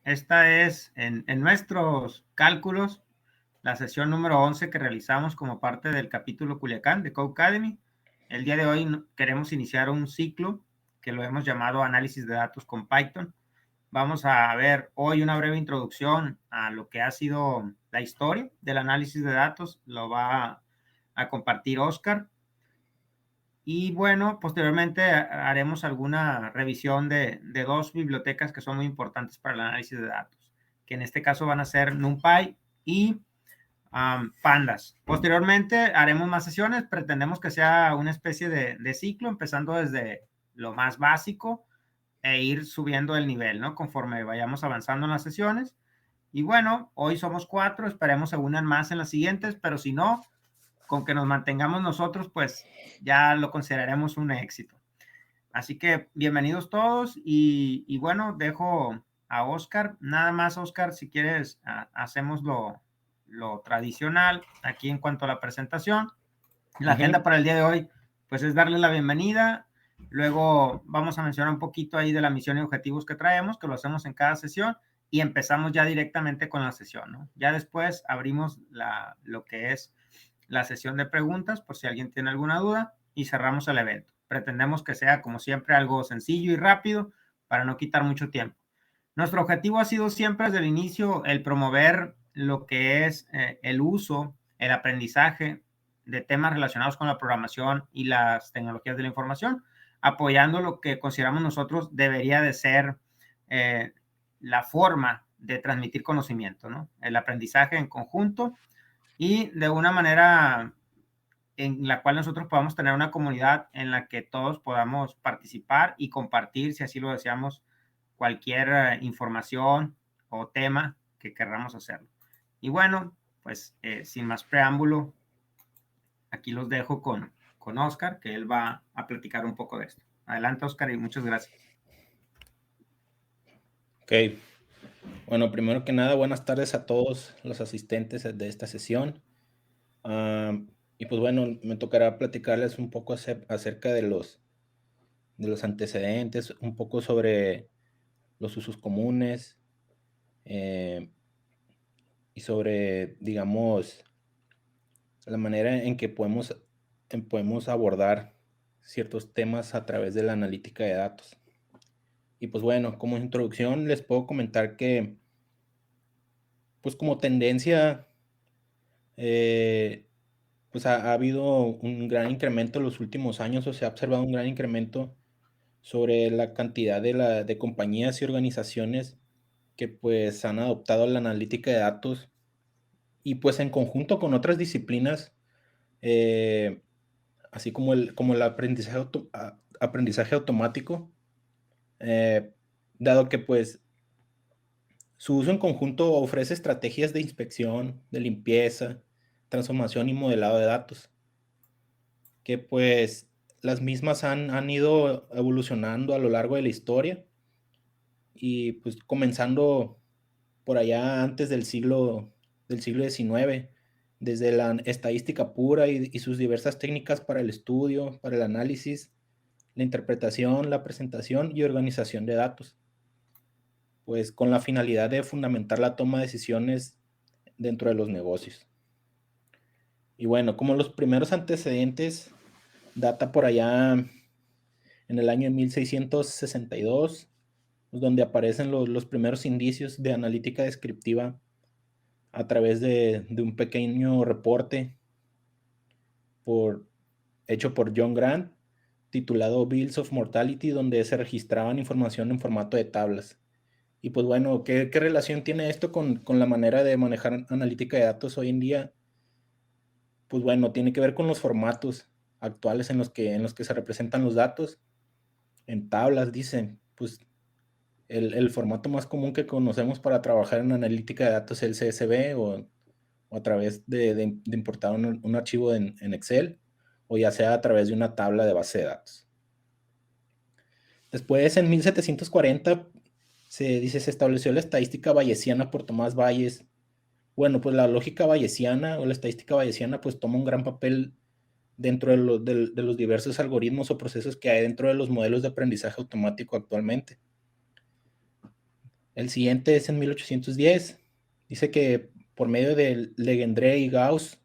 Esta es en nuestros cálculos la sesión número 11 que realizamos como parte del capítulo Culiacán de Codecademy. El día de hoy queremos iniciar un ciclo que lo hemos llamado Análisis de Datos con Python. Vamos a ver hoy una breve introducción a lo que ha sido la historia del análisis de datos. Lo va a compartir Oscar. Y bueno, posteriormente haremos alguna revisión de dos bibliotecas que son muy importantes para el análisis de datos, que en este caso van a ser NumPy y Pandas. Posteriormente haremos más sesiones, pretendemos que sea una especie de ciclo, empezando desde lo más básico e ir subiendo el nivel, ¿no? Conforme vayamos avanzando en las sesiones. Y bueno, hoy somos 4, esperemos se unan más en las siguientes, pero si no, con que nos mantengamos nosotros, pues ya lo consideraremos un éxito. Así que bienvenidos todos y bueno, dejo a Oscar. Nada más, Oscar, si quieres, hacemos lo tradicional aquí en cuanto a la presentación. La agenda para el día de hoy, pues es darle la bienvenida. Luego vamos a mencionar un poquito ahí de la misión y objetivos que traemos, que lo hacemos en cada sesión y empezamos ya directamente con la sesión, ¿no? Ya después abrimos lo que es la sesión de preguntas por si alguien tiene alguna duda y cerramos el evento. Pretendemos que sea, como siempre, algo sencillo y rápido para no quitar mucho tiempo. Nuestro objetivo ha sido siempre desde el inicio el promover lo que es el uso, el aprendizaje de temas relacionados con la programación y las tecnologías de la información, apoyando lo que consideramos nosotros debería de ser la forma de transmitir conocimiento, ¿no? El aprendizaje en conjunto y de una manera en la cual nosotros podamos tener una comunidad en la que todos podamos participar y compartir, si así lo deseamos, cualquier información o tema que querramos hacerlo. Y bueno, pues sin más preámbulo, aquí los dejo con Oscar, que él va a platicar un poco de esto. Adelante, Oscar, y muchas gracias. Ok. Bueno, primero que nada, buenas tardes a todos los asistentes de esta sesión. Y pues bueno, me tocará platicarles un poco acerca de los antecedentes, un poco sobre los usos comunes y sobre, digamos, la manera en que podemos abordar ciertos temas a través de la analítica de datos. Y pues bueno, como introducción les puedo comentar que, pues como tendencia, pues ha habido un gran incremento en los últimos años, o se ha observado un gran incremento sobre la cantidad de compañías y organizaciones que pues han adoptado la analítica de datos y pues en conjunto con otras disciplinas, así como el aprendizaje automático, dado que pues su uso en conjunto ofrece estrategias de inspección, de limpieza, transformación y modelado de datos, que pues las mismas han ido evolucionando a lo largo de la historia y pues comenzando por allá antes del siglo XIX, desde la estadística pura y sus diversas técnicas para el estudio, para el análisis, la interpretación, la presentación y organización de datos, pues con la finalidad de fundamentar la toma de decisiones dentro de los negocios. Y bueno, como los primeros antecedentes data por allá en el año 1662, pues, donde aparecen los primeros indicios de analítica descriptiva a través de un pequeño reporte hecho por John Grant, titulado Bills of Mortality, donde se registraban información en formato de tablas. Y pues bueno, ¿qué relación tiene esto con la manera de manejar analítica de datos hoy en día? Pues bueno, tiene que ver con los formatos actuales en los que se representan los datos. En tablas, dicen, pues el formato más común que conocemos para trabajar en analítica de datos es el CSV o a través de importar un archivo en Excel, o ya sea a través de una tabla de base de datos. Después, en 1740, se estableció la estadística bayesiana por Tomás Bayes. Bueno, pues la lógica bayesiana o la estadística bayesiana pues toma un gran papel dentro de los diversos algoritmos o procesos que hay dentro de los modelos de aprendizaje automático actualmente. El siguiente es en 1810. Dice que por medio de Legendre y Gauss,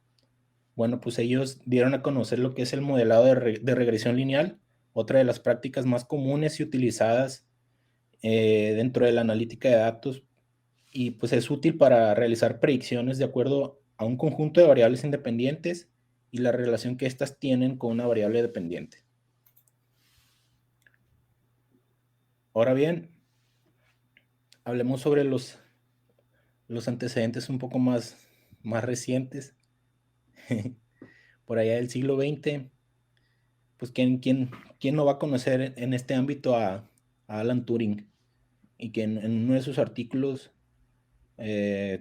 bueno, pues ellos dieron a conocer lo que es el modelado de regresión lineal, otra de las prácticas más comunes y utilizadas dentro de la analítica de datos, y pues es útil para realizar predicciones de acuerdo a un conjunto de variables independientes y la relación que éstas tienen con una variable dependiente. Ahora bien, hablemos sobre los antecedentes un poco más recientes. Por allá del siglo XX, pues ¿quién no va a conocer en este ámbito a Alan Turing? Y que en uno de sus artículos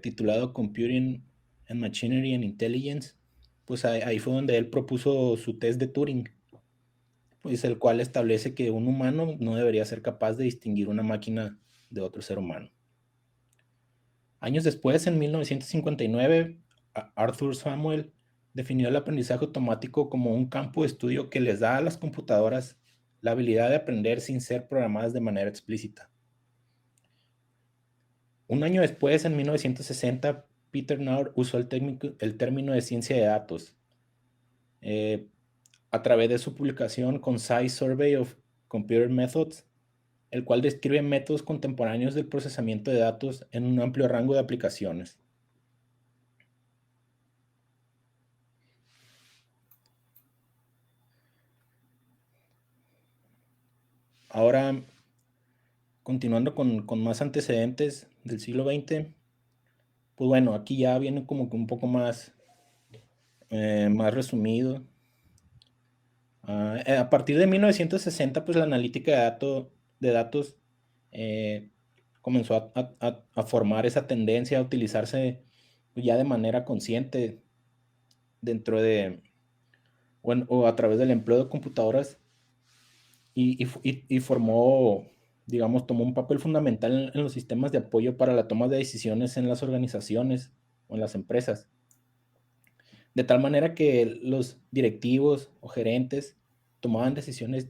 titulado Computing and Machinery and Intelligence, pues ahí fue donde él propuso su test de Turing, pues el cual establece que un humano no debería ser capaz de distinguir una máquina de otro ser humano. Años después, en 1959, Arthur Samuel definió el aprendizaje automático como un campo de estudio que les da a las computadoras la habilidad de aprender sin ser programadas de manera explícita. Un año después, en 1960, Peter Naur usó el término de ciencia de datos eh, a través de su publicación Concise Survey of Computer Methods, el cual describe métodos contemporáneos del procesamiento de datos en un amplio rango de aplicaciones. Ahora, continuando con más antecedentes del siglo XX, pues bueno, aquí ya viene como que un poco más resumido. A partir de 1960, pues la analítica de datos eh, comenzó a formar esa tendencia a utilizarse ya de manera consciente dentro de, o a través del empleo de computadoras y formó, digamos, tomó un papel fundamental en los sistemas de apoyo para la toma de decisiones en las organizaciones o en las empresas. De tal manera que los directivos o gerentes tomaban decisiones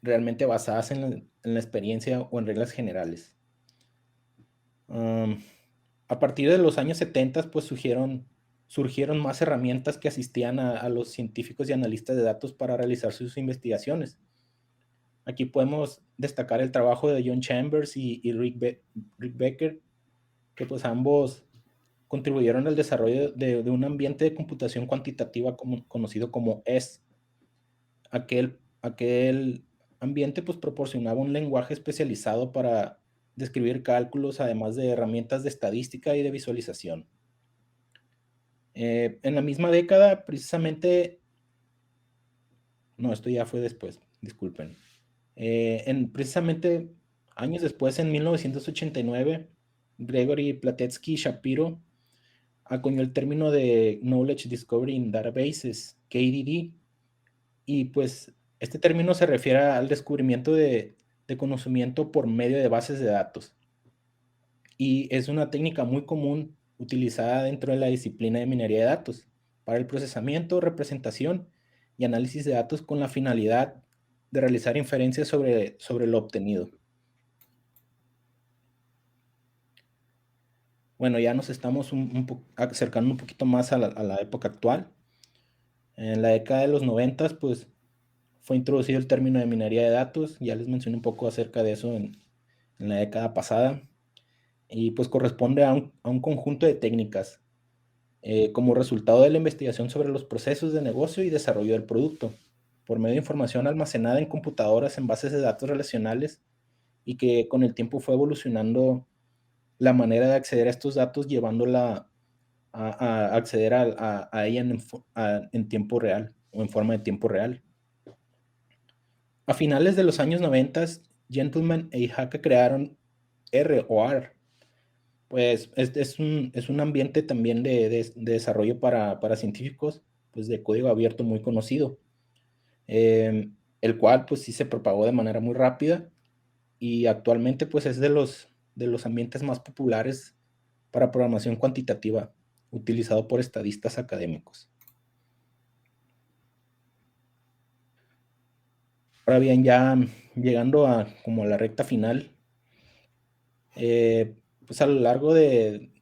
realmente basadas en la experiencia o en reglas generales. Um, a partir de los años 70, pues surgieron más herramientas que asistían a los científicos y analistas de datos para realizar sus investigaciones. Aquí podemos destacar el trabajo de John Chambers y Rick Becker, que pues ambos contribuyeron al desarrollo de un ambiente de computación cuantitativa conocido como ES. Aquel ambiente pues proporcionaba un lenguaje especializado para describir cálculos, además de herramientas de estadística y de visualización. En la misma década, precisamente, no, esto ya fue después, disculpen. Precisamente años después, en 1989, Gregory Platetsky Shapiro acuñó el término de Knowledge Discovery in Databases, KDD, y pues este término se refiere al descubrimiento de conocimiento por medio de bases de datos. Y es una técnica muy común utilizada dentro de la disciplina de minería de datos para el procesamiento, representación y análisis de datos con la finalidad de realizar inferencias sobre lo obtenido. Bueno, ya nos estamos acercando un poquito más a la época actual. En la década de los 90, pues fue introducido el término de minería de datos. Ya les mencioné un poco acerca de eso en la década pasada. Y pues corresponde a un conjunto de técnicas como resultado de la investigación sobre los procesos de negocio y desarrollo del producto, por medio de información almacenada en computadoras en bases de datos relacionales y que con el tiempo fue evolucionando la manera de acceder a estos datos, llevándola a acceder a ella en tiempo real o en forma de tiempo real. A finales de los años 90, Gentleman e Ihaka crearon R o R. Pues es un ambiente también de desarrollo para científicos, pues de código abierto muy conocido, el cual pues sí se propagó de manera muy rápida y actualmente pues es de los ambientes más populares para programación cuantitativa, utilizado por estadistas académicos. Ahora bien, ya llegando como a la recta final, Pues a lo largo de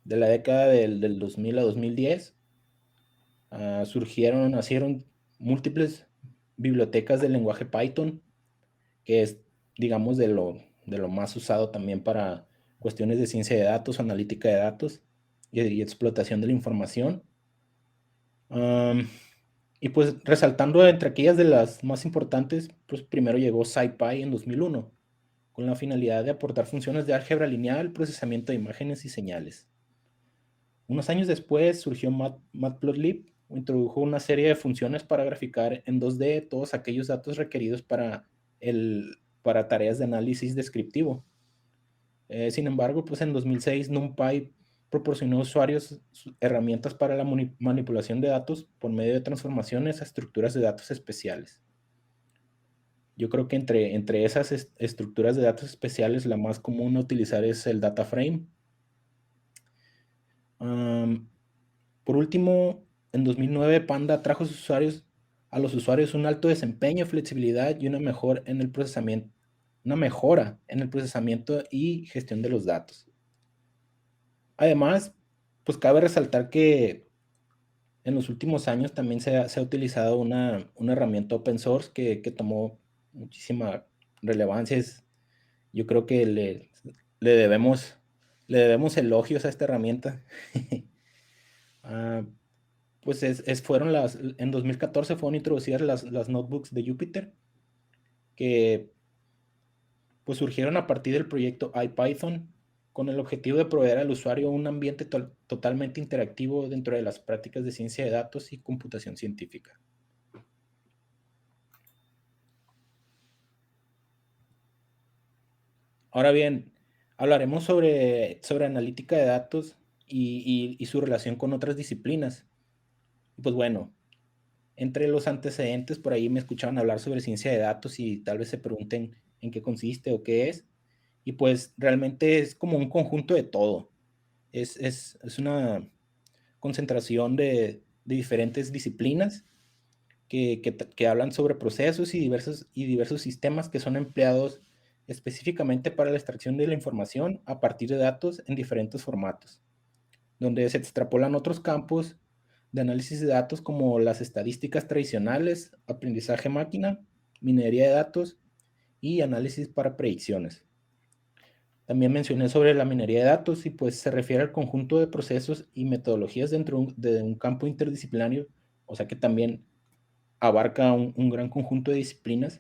la década del 2000 a 2010, nacieron múltiples bibliotecas del lenguaje Python, que es, digamos, de lo más usado también para cuestiones de ciencia de datos, analítica de datos y explotación de la información. Y pues resaltando entre aquellas de las más importantes, pues primero llegó SciPy en 2001, con la finalidad de aportar funciones de álgebra lineal, procesamiento de imágenes y señales. Unos años después surgió Matplotlib, introdujo una serie de funciones para graficar en 2D todos aquellos datos requeridos para tareas de análisis descriptivo. Sin embargo, pues en 2006 NumPy proporcionó a usuarios herramientas para la manipulación de datos por medio de transformaciones a estructuras de datos especiales. Yo creo que entre esas estructuras de datos especiales, la más común a utilizar es el data frame. Por último, en 2009 Panda trajo a los usuarios un alto desempeño, flexibilidad y una mejora en el procesamiento y gestión de los datos. Además, pues cabe resaltar que en los últimos años también se ha utilizado una herramienta open source que tomó muchísima relevancia. Yo creo que le debemos elogios a esta herramienta. Pues en 2014 fueron introducidas las notebooks de Jupyter, que pues surgieron a partir del proyecto IPython, con el objetivo de proveer al usuario un ambiente totalmente interactivo dentro de las prácticas de ciencia de datos y computación científica. Ahora bien, hablaremos sobre analítica de datos y su relación con otras disciplinas. Pues bueno, entre los antecedentes, por ahí me escuchaban hablar sobre ciencia de datos y tal vez se pregunten en qué consiste o qué es. Y pues realmente es como un conjunto de todo. Es una concentración de diferentes disciplinas que hablan sobre procesos y diversos sistemas que son empleados específicamente para la extracción de la información a partir de datos en diferentes formatos, donde se extrapolan otros campos de análisis de datos como las estadísticas tradicionales, aprendizaje máquina, minería de datos y análisis para predicciones. También mencioné sobre la minería de datos y pues se refiere al conjunto de procesos y metodologías dentro de un campo interdisciplinario, o sea que también abarca un gran conjunto de disciplinas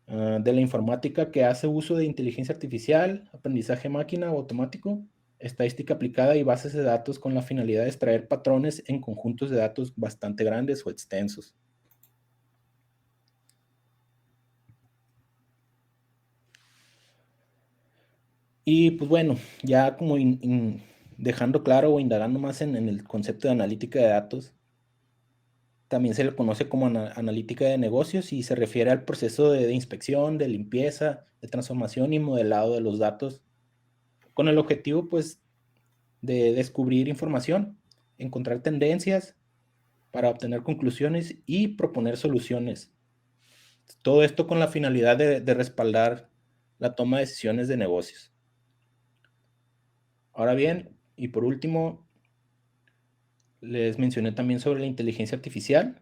de la informática que hace uso de inteligencia artificial, aprendizaje máquina o automático, estadística aplicada y bases de datos con la finalidad de extraer patrones en conjuntos de datos bastante grandes o extensos. Y pues bueno, ya como dejando claro o indagando más en el concepto de analítica de datos, también se le conoce como analítica de negocios y se refiere al proceso de inspección, de limpieza, de transformación y modelado de los datos, con el objetivo pues de descubrir información, encontrar tendencias para obtener conclusiones y proponer soluciones. Todo esto con la finalidad de respaldar la toma de decisiones de negocios. Ahora bien, y por último, les mencioné también sobre la inteligencia artificial,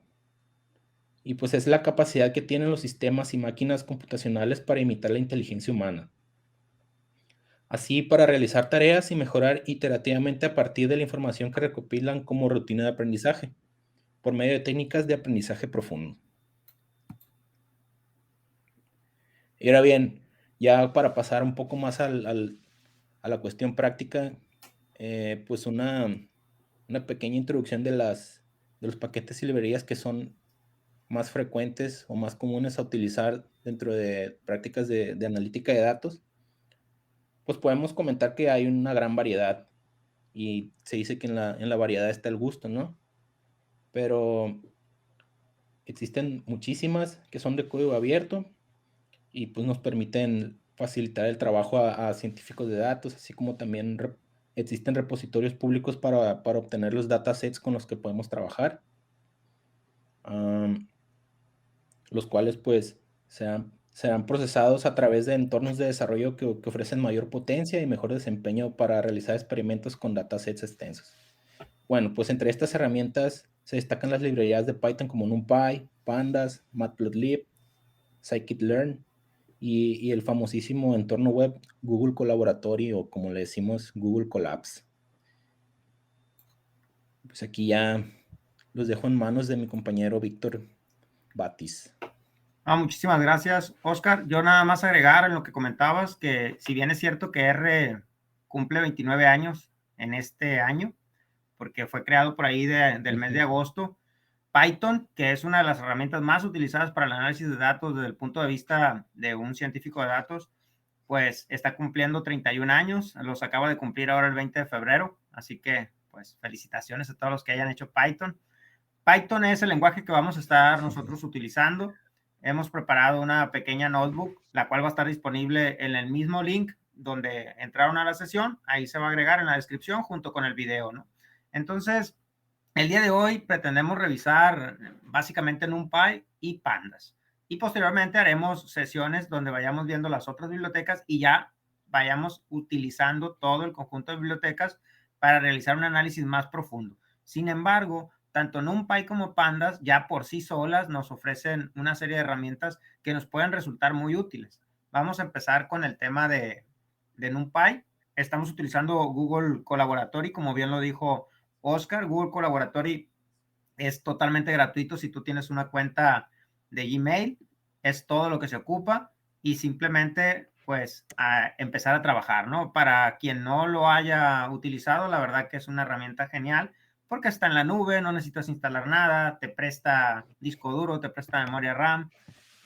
y pues es la capacidad que tienen los sistemas y máquinas computacionales para imitar la inteligencia humana. Así, para realizar tareas y mejorar iterativamente a partir de la información que recopilan como rutina de aprendizaje, por medio de técnicas de aprendizaje profundo. Y ahora bien, ya para pasar un poco más a la cuestión práctica, pues una pequeña introducción de los paquetes y librerías que son más frecuentes o más comunes a utilizar dentro de prácticas de analítica de datos. Pues podemos comentar que hay una gran variedad y se dice que en la variedad está el gusto, ¿no? Pero existen muchísimas que son de código abierto y pues nos permiten facilitar el trabajo a científicos de datos, así como también existen repositorios públicos para obtener los datasets con los que podemos trabajar, los cuales pues se han Serán procesados a través de entornos de desarrollo que ofrecen mayor potencia y mejor desempeño para realizar experimentos con datasets extensos. Bueno, pues entre estas herramientas se destacan las librerías de Python como NumPy, Pandas, Matplotlib, Scikit-learn y el famosísimo entorno web Google Colaboratory, o como le decimos, Google Colabs. Pues aquí ya los dejo en manos de mi compañero Víctor Batis. Muchísimas gracias, Oscar. Yo nada más agregar en lo que comentabas que si bien es cierto que R cumple 29 años en este año, porque fue creado por ahí del mes de agosto, Python, que es una de las herramientas más utilizadas para el análisis de datos desde el punto de vista de un científico de datos, pues está cumpliendo 31 años, los acaba de cumplir ahora el 20 de febrero, así que pues felicitaciones a todos los que hayan hecho Python. Python es el lenguaje que vamos a estar nosotros utilizando. Hemos preparado una pequeña notebook, la cual va a estar disponible en el mismo link donde entraron a la sesión. Ahí se va a agregar en la descripción junto con el video, ¿no? Entonces, el día de hoy pretendemos revisar básicamente NumPy y Pandas. Y posteriormente haremos sesiones donde vayamos viendo las otras bibliotecas y ya vayamos utilizando todo el conjunto de bibliotecas para realizar un análisis más profundo. Sin embargo, tanto NumPy como Pandas ya por sí solas nos ofrecen una serie de herramientas que nos pueden resultar muy útiles. Vamos a empezar con el tema de NumPy. Estamos utilizando Google Colaboratory, como bien lo dijo Oscar. Google Colaboratory es totalmente gratuito si tú tienes una cuenta de Gmail. Es todo lo que se ocupa y simplemente pues a empezar a trabajar, ¿no? Para quien no lo haya utilizado, la verdad que es una herramienta genial porque está en la nube, no necesitas instalar nada, te presta disco duro, te presta memoria RAM,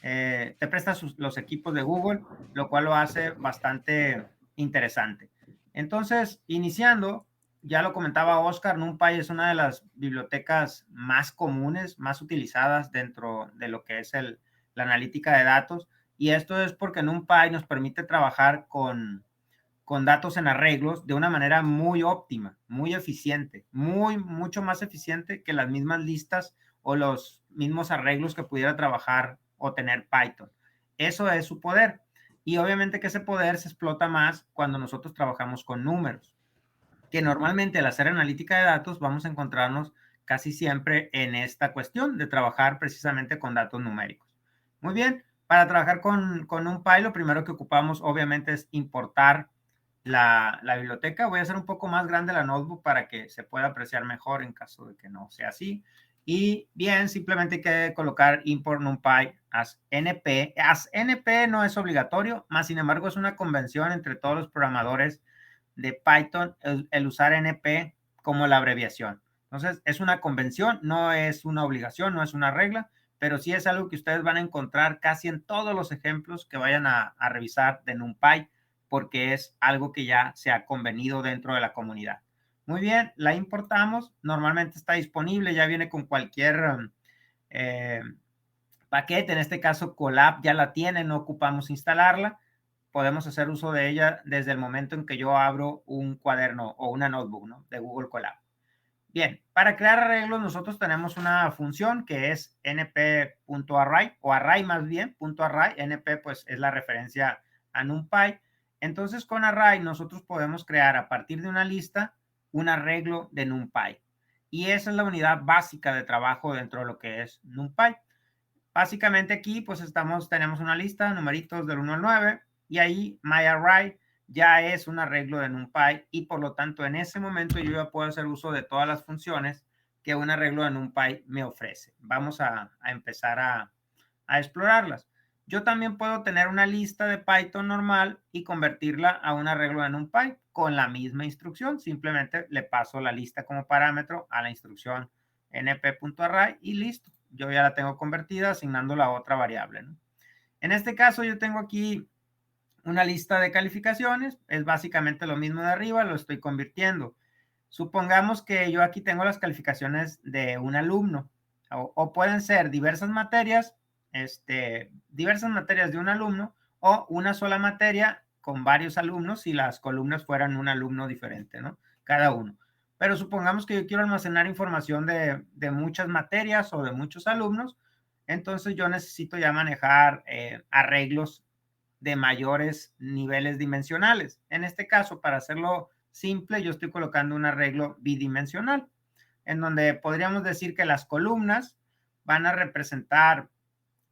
te presta los equipos de Google, lo cual lo hace bastante interesante. Entonces, iniciando, ya lo comentaba Oscar, NumPy es una de las bibliotecas más comunes, más utilizadas dentro de lo que es la analítica de datos. Y esto es porque NumPy nos permite trabajar con datos en arreglos de una manera muy óptima, muy eficiente, mucho más eficiente que las mismas listas o los mismos arreglos que pudiera trabajar o tener Python. Eso es su poder. Y obviamente que ese poder se explota más cuando nosotros trabajamos con números, que normalmente al hacer analítica de datos vamos a encontrarnos casi siempre en esta cuestión de trabajar precisamente con datos numéricos. Muy bien, para trabajar con NumPy lo primero que ocupamos obviamente es importar la biblioteca. Voy a hacer un poco más grande la notebook para que se pueda apreciar mejor en caso de que no sea así. Y bien, simplemente hay que colocar import NumPy as NP. As NP no es obligatorio, más sin embargo es una convención entre todos los programadores de Python el usar NP como la abreviación. Entonces, es una convención, no es una obligación, no es una regla, pero sí es algo que ustedes van a encontrar casi en todos los ejemplos que vayan a revisar de NumPy, porque es algo que ya se ha convenido dentro de la comunidad. Muy bien, la importamos, normalmente está disponible, ya viene con cualquier paquete, en este caso Colab ya la tiene, no ocupamos instalarla, podemos hacer uso de ella desde el momento en que yo abro un cuaderno o una notebook, ¿no? De Google Colab. Bien, para crear arreglos nosotros tenemos una función que es np.array o array más bien, .array, np pues es la referencia a NumPy. Entonces con array nosotros podemos crear a partir de una lista un arreglo de NumPy. Y esa es la unidad básica de trabajo dentro de lo que es NumPy. Básicamente aquí pues tenemos una lista, numeritos del 1 al 9 y ahí myArray ya es un arreglo de NumPy y por lo tanto en ese momento yo ya puedo hacer uso de todas las funciones que un arreglo de NumPy me ofrece. Vamos a empezar a explorarlas. Yo también puedo tener una lista de Python normal y convertirla a un arreglo de NumPy con la misma instrucción. Simplemente le paso la lista como parámetro a la instrucción np.array y listo. Yo ya la tengo convertida asignando la otra variable, ¿no? En este caso yo tengo aquí una lista de calificaciones, es básicamente lo mismo de arriba, lo estoy convirtiendo. Supongamos que yo aquí tengo las calificaciones de un alumno o pueden ser diversas materias, diversas materias de un alumno o una sola materia con varios alumnos si las columnas fueran un alumno diferente, ¿no? Cada uno. Pero supongamos que yo quiero almacenar información de muchas materias o de muchos alumnos, entonces yo necesito ya manejar arreglos de mayores niveles dimensionales. En este caso, para hacerlo simple, yo estoy colocando un arreglo bidimensional, en donde podríamos decir que las columnas van a representar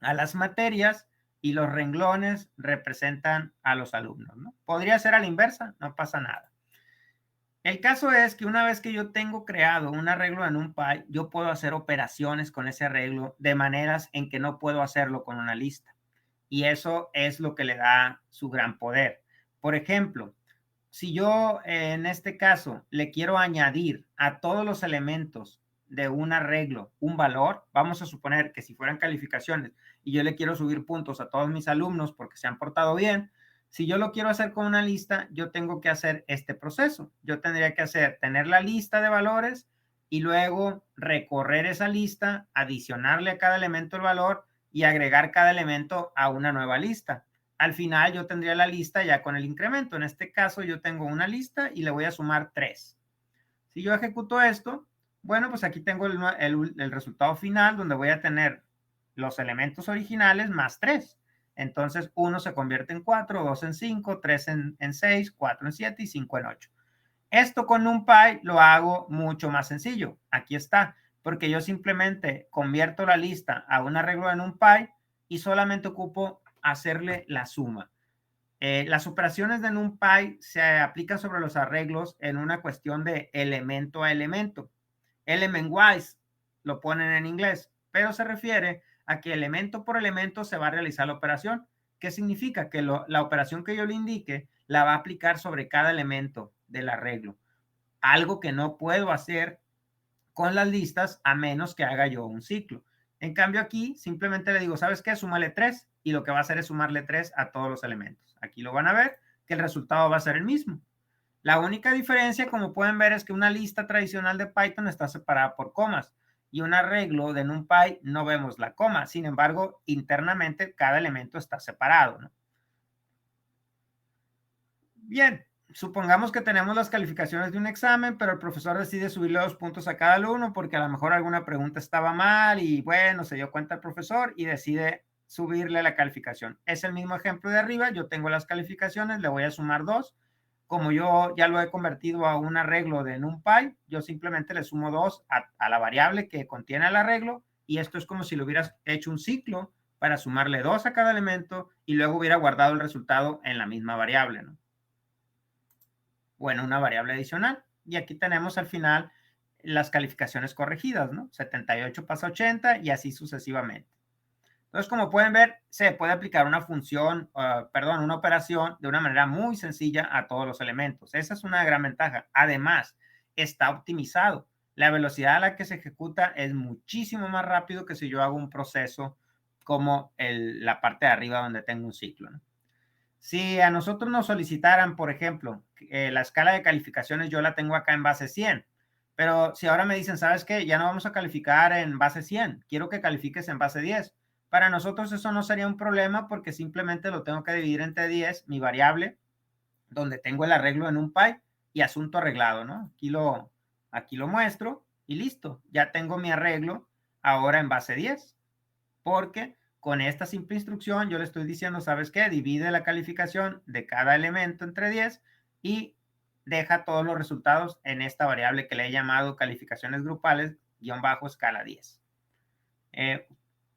a las materias y los renglones representan a los alumnos, ¿no? Podría ser a la inversa, no pasa nada. El caso es que una vez que yo tengo creado un arreglo en NumPy, yo puedo hacer operaciones con ese arreglo de maneras en que no puedo hacerlo con una lista. Y eso es lo que le da su gran poder. Por ejemplo, si yo en este caso le quiero añadir a todos los elementos de un arreglo un valor, vamos a suponer que si fueran calificaciones y yo le quiero subir puntos a todos mis alumnos porque se han portado bien, si yo lo quiero hacer con una lista, yo tengo que hacer este proceso. Yo tendría que tener la lista de valores y luego recorrer esa lista, adicionarle a cada elemento el valor y agregar cada elemento a una nueva lista. Al final yo tendría la lista ya con el incremento. En este caso yo tengo una lista y le voy a sumar 3. Si yo ejecuto esto, bueno, pues aquí tengo el resultado final donde voy a tener los elementos originales más 3. Entonces 1 se convierte en 4, 2 en 5, 3 en 6, 4 en 7 y 5 en 8. Esto con NumPy lo hago mucho más sencillo. Aquí está, porque yo simplemente convierto la lista a un arreglo de NumPy y solamente ocupo hacerle la suma. Las operaciones de NumPy se aplican sobre los arreglos en una cuestión de elemento a elemento. Element-wise lo ponen en inglés, pero se refiere a que elemento por elemento se va a realizar la operación. ¿Qué significa? Que la operación que yo le indique la va a aplicar sobre cada elemento del arreglo. Algo que no puedo hacer con las listas a menos que haga yo un ciclo. En cambio aquí simplemente le digo, ¿sabes qué? Súmale 3 y lo que va a hacer es sumarle 3 a todos los elementos. Aquí lo van a ver que el resultado va a ser el mismo. La única diferencia, como pueden ver, es que una lista tradicional de Python está separada por comas y un arreglo de NumPy no vemos la coma. Sin embargo, internamente cada elemento está separado, ¿no? Bien, supongamos que tenemos las calificaciones de un examen, pero el profesor decide subirle 2 puntos a cada alumno porque a lo mejor alguna pregunta estaba mal y bueno, se dio cuenta el profesor y decide subirle la calificación. Es el mismo ejemplo de arriba, yo tengo las calificaciones, le voy a sumar 2. Como yo ya lo he convertido a un arreglo de NumPy, yo simplemente le sumo 2 a la variable que contiene el arreglo y esto es como si le hubieras hecho un ciclo para sumarle 2 a cada elemento y luego hubiera guardado el resultado en la misma variable, ¿no? Bueno, una variable adicional. Y aquí tenemos al final las calificaciones corregidas, ¿no? 78 pasa a 80 y así sucesivamente. Entonces, como pueden ver, se puede aplicar una función, una operación de una manera muy sencilla a todos los elementos. Esa es una gran ventaja. Además, está optimizado. La velocidad a la que se ejecuta es muchísimo más rápido que si yo hago un proceso como la parte de arriba donde tengo un ciclo, ¿no? Si a nosotros nos solicitaran, por ejemplo, la escala de calificaciones, yo la tengo acá en base 100, pero si ahora me dicen, ¿sabes qué? Ya no vamos a calificar en base 100, quiero que califiques en base 10. Para nosotros eso no sería un problema porque simplemente lo tengo que dividir entre 10, mi variable, donde tengo el arreglo en NumPy y asunto arreglado, ¿no? Aquí lo muestro y listo, ya tengo mi arreglo ahora en base 10, porque con esta simple instrucción yo le estoy diciendo, ¿sabes qué? Divide la calificación de cada elemento entre 10 y deja todos los resultados en esta variable que le he llamado calificaciones grupales _escala 10.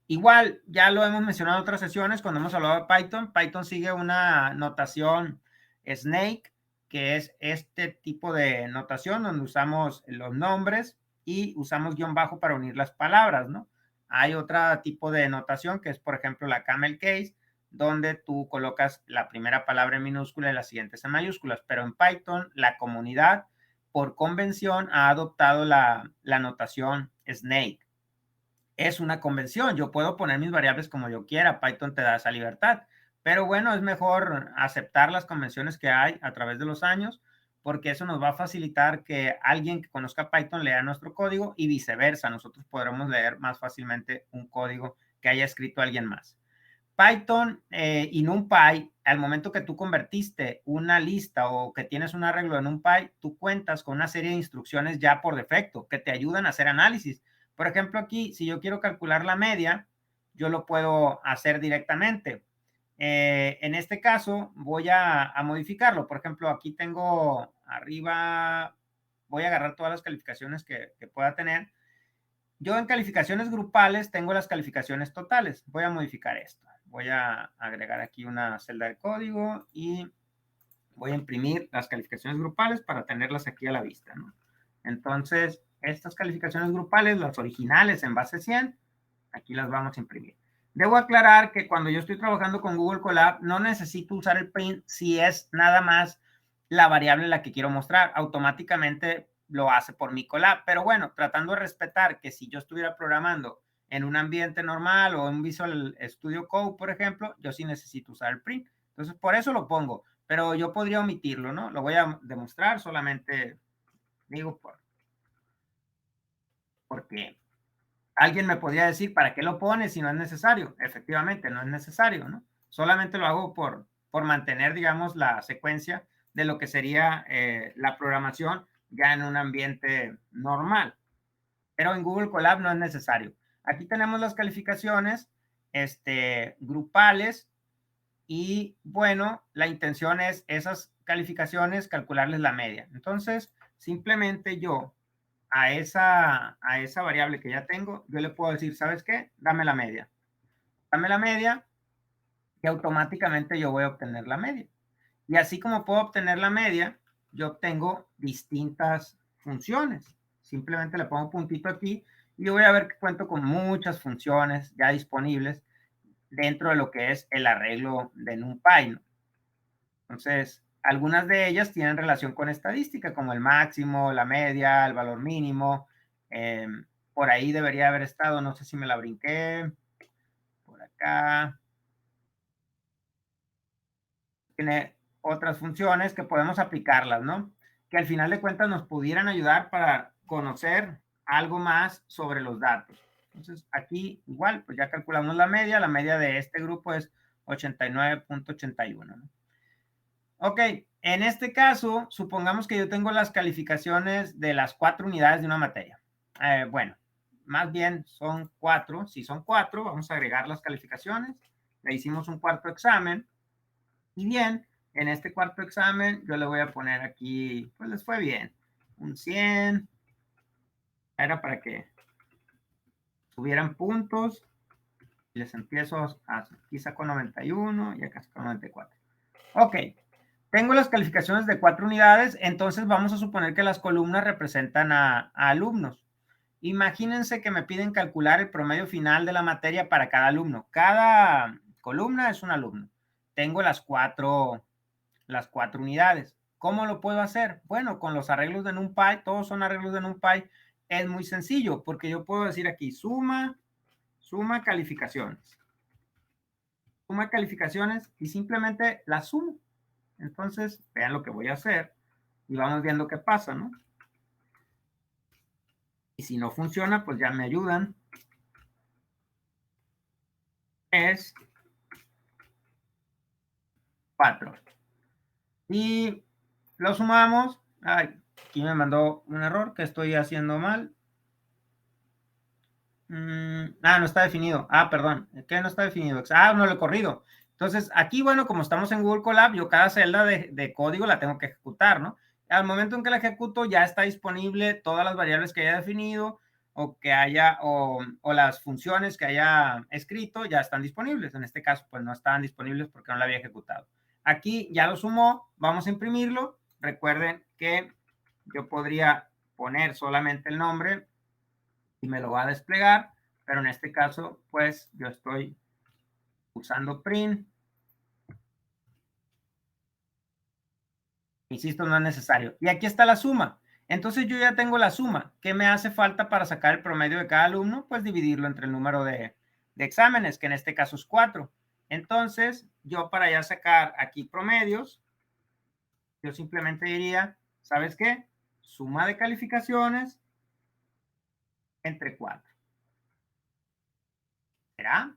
Igual, ya lo hemos mencionado en otras sesiones cuando hemos hablado de Python. Python sigue una notación Snake, que es este tipo de notación donde usamos los nombres y usamos guión bajo para unir las palabras, ¿no? Hay otro tipo de notación que es, por ejemplo, la camel case, donde tú colocas la primera palabra en minúscula y las siguientes en mayúsculas. Pero en Python, la comunidad, por convención, ha adoptado la notación Snake. Es una convención, yo puedo poner mis variables como yo quiera, Python te da esa libertad, pero bueno, es mejor aceptar las convenciones que hay a través de los años, porque eso nos va a facilitar que alguien que conozca Python lea nuestro código y viceversa, nosotros podremos leer más fácilmente un código que haya escrito alguien más. Python y NumPy, al momento que tú convertiste una lista o que tienes un arreglo en NumPy, tú cuentas con una serie de instrucciones ya por defecto que te ayudan a hacer análisis. Por ejemplo, aquí, si yo quiero calcular la media, yo lo puedo hacer directamente. En este caso, voy a modificarlo. Por ejemplo, aquí tengo arriba, voy a agarrar todas las calificaciones que pueda tener. Yo en calificaciones grupales tengo las calificaciones totales. Voy a modificar esto. Voy a agregar aquí una celda de código y voy a imprimir las calificaciones grupales para tenerlas aquí a la vista, ¿no? Entonces, estas calificaciones grupales, las originales en base 100, aquí las vamos a imprimir. Debo aclarar que cuando yo estoy trabajando con Google Colab, no necesito usar el print si es nada más la variable la que quiero mostrar. Automáticamente lo hace por mi Colab. Pero bueno, tratando de respetar que si yo estuviera programando en un ambiente normal o en Visual Studio Code, por ejemplo, yo sí necesito usar el print. Entonces, por eso lo pongo. Pero yo podría omitirlo, ¿no? Lo voy a demostrar solamente, digo, porque alguien me podría decir, ¿para qué lo pones si no es necesario? Efectivamente, no es necesario, ¿no? Solamente lo hago por mantener, digamos, la secuencia de lo que sería la programación ya en un ambiente normal. Pero en Google Colab no es necesario. Aquí tenemos las calificaciones grupales y, bueno, la intención es esas calificaciones calcularles la media. Entonces, simplemente yo a esa variable que ya tengo, yo le puedo decir, ¿sabes qué? Dame la media. Dame la media y automáticamente yo voy a obtener la media. Y así como puedo obtener la media, yo obtengo distintas funciones. Simplemente le pongo un puntito aquí y yo voy a ver que cuento con muchas funciones ya disponibles dentro de lo que es el arreglo de NumPy, ¿no? Entonces, algunas de ellas tienen relación con estadística, como el máximo, la media, el valor mínimo. Por ahí debería haber estado, no sé si me la brinqué. Por acá. Tiene otras funciones que podemos aplicarlas, ¿no? Que al final de cuentas nos pudieran ayudar para conocer algo más sobre los datos. Entonces, aquí igual, pues ya calculamos la media de este grupo es 89.81, ¿no? Ok, en este caso, supongamos que yo tengo las calificaciones de las 4 unidades de una materia. Bueno, más bien son 4. Si son 4, vamos a agregar las calificaciones. Le hicimos un cuarto examen. Y bien, en este cuarto examen yo le voy a poner aquí, pues les fue bien, un 100. Era para que tuvieran puntos. Y les empiezo a, aquí saco 91 y acá saco 94. Ok. Tengo las calificaciones de 4 unidades, entonces vamos a suponer que las columnas representan a alumnos. Imagínense que me piden calcular el promedio final de la materia para cada alumno. Cada columna es un alumno. Tengo las cuatro unidades. ¿Cómo lo puedo hacer? Bueno, con los arreglos de NumPy, todos son arreglos de NumPy. Es muy sencillo, porque yo puedo decir aquí suma calificaciones. Suma calificaciones y simplemente la sumo. Entonces, vean lo que voy a hacer y vamos viendo qué pasa, ¿no? Y si no funciona, pues ya me ayudan. Es 4. Y lo sumamos. Ay, aquí me mandó un error que estoy haciendo mal. No está definido. Perdón. ¿Qué no está definido? No lo he corrido. Entonces, aquí, bueno, como estamos en Google Colab, yo cada celda de código la tengo que ejecutar, ¿no? Al momento en que la ejecuto, ya está disponible todas las variables que haya definido o que haya, o las funciones que haya escrito, ya están disponibles. En este caso, pues no estaban disponibles porque no la había ejecutado. Aquí ya lo sumó. Vamos a imprimirlo. Recuerden que yo podría poner solamente el nombre y me lo va a desplegar, pero en este caso, pues yo estoy usando print. Insisto, no es necesario. Y aquí está la suma. Entonces yo ya tengo la suma. ¿Qué me hace falta para sacar el promedio de cada alumno? Pues dividirlo entre el número de exámenes, que en este caso es 4. Entonces, yo para ya sacar aquí promedios, yo simplemente diría, ¿sabes qué? Suma de calificaciones entre 4. ¿Será?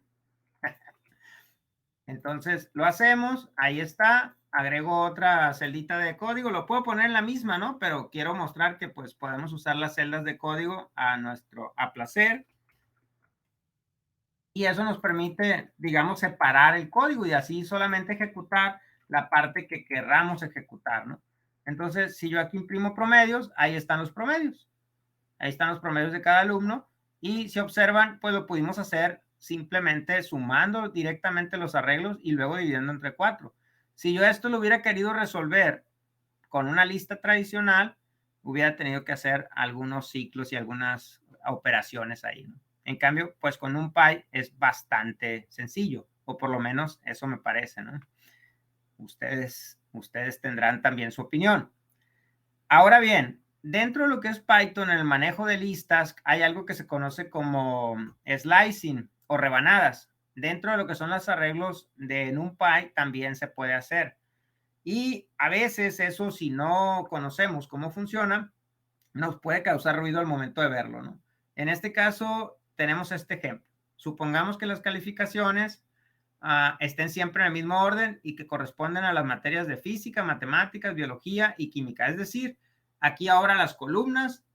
Entonces lo hacemos, ahí está, agrego otra celdita de código, lo puedo poner en la misma, ¿no? Pero quiero mostrar que pues podemos usar las celdas de código a nuestro placer. y eso nos permite, digamos, separar el código y así solamente ejecutar la parte que querramos ejecutar, ¿no? Entonces, si yo aquí imprimo promedios, ahí están los promedios. Ahí están los promedios de cada alumno y si observan, pues lo pudimos hacer simplemente sumando directamente los arreglos y luego dividiendo entre 4. Si yo esto lo hubiera querido resolver con una lista tradicional, hubiera tenido que hacer algunos ciclos y algunas operaciones ahí, ¿no? En cambio, pues con NumPy es bastante sencillo, o por lo menos eso me parece, ¿no? Ustedes tendrán también su opinión. Ahora bien, dentro de lo que es Python, en el manejo de listas, hay algo que se conoce como slicing o rebanadas. Dentro de lo que son los arreglos de NumPy también se puede hacer. Y a veces eso, si no conocemos cómo funciona, nos puede causar ruido al momento de verlo, ¿no? En este caso, tenemos este ejemplo. Supongamos que las calificaciones estén siempre en el mismo orden y que corresponden a las materias de física, matemáticas, biología y química. Es decir, aquí ahora las columnas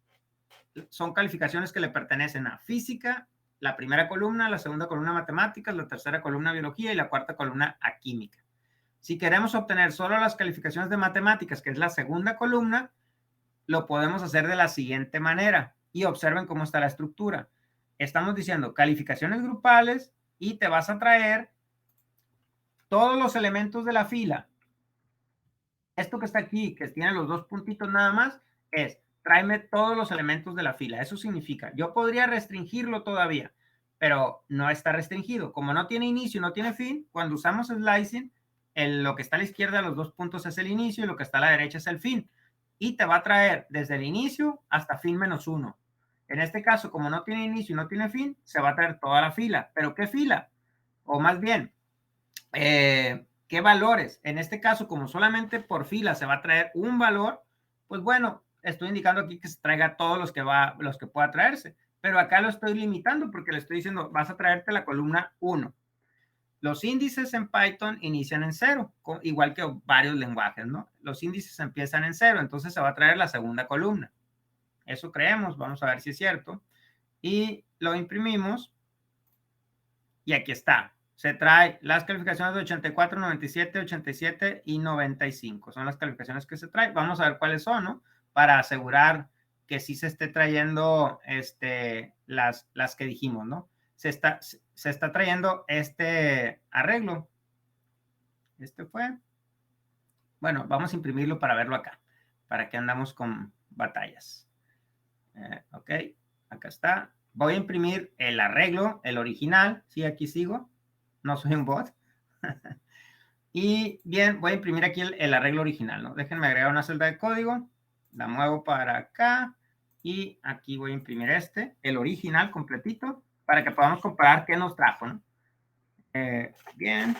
son calificaciones que le pertenecen a física, la primera columna, la segunda columna matemáticas, la tercera columna biología y la cuarta columna a química. Si queremos obtener solo las calificaciones de matemáticas, que es la segunda columna, lo podemos hacer de la siguiente manera. Y observen cómo está la estructura. Estamos diciendo calificaciones grupales y te vas a traer todos los elementos de la fila. Esto que está aquí, que tiene los dos puntitos nada más, es tráeme todos los elementos de la fila. Eso significa, yo podría restringirlo todavía, pero no está restringido. Como no tiene inicio y no tiene fin, cuando usamos slicing, lo que está a la izquierda de los dos puntos es el inicio y lo que está a la derecha es el fin. Y te va a traer desde el inicio hasta fin menos 1. En este caso, como no tiene inicio y no tiene fin, se va a traer toda la fila. ¿Pero qué fila? O más bien, ¿qué valores? En este caso, como solamente por fila se va a traer un valor, pues bueno, estoy indicando aquí que se traiga todos los que pueda traerse. Pero acá lo estoy limitando porque le estoy diciendo, vas a traerte la columna 1. Los índices en Python inician en 0, igual que varios lenguajes, ¿no? Los índices empiezan en 0, entonces se va a traer la segunda columna. Eso creemos, vamos a ver si es cierto. Y lo imprimimos y aquí está. Se trae las calificaciones de 84, 97, 87 y 95. Son las calificaciones que se trae. Vamos a ver cuáles son, ¿no? Para asegurar que sí se esté trayendo las que dijimos, ¿no? Se está trayendo este arreglo. Este fue. Bueno, vamos a imprimirlo para verlo acá. Para que andamos con batallas. Ok, acá está. Voy a imprimir el arreglo, el original. Sí, aquí sigo. No soy un bot. Y bien, voy a imprimir aquí el arreglo original, ¿no? Déjenme agregar una celda de código. La muevo para acá. Y aquí voy a imprimir el original completito, para que podamos comparar qué nos trajo, ¿no? Bien.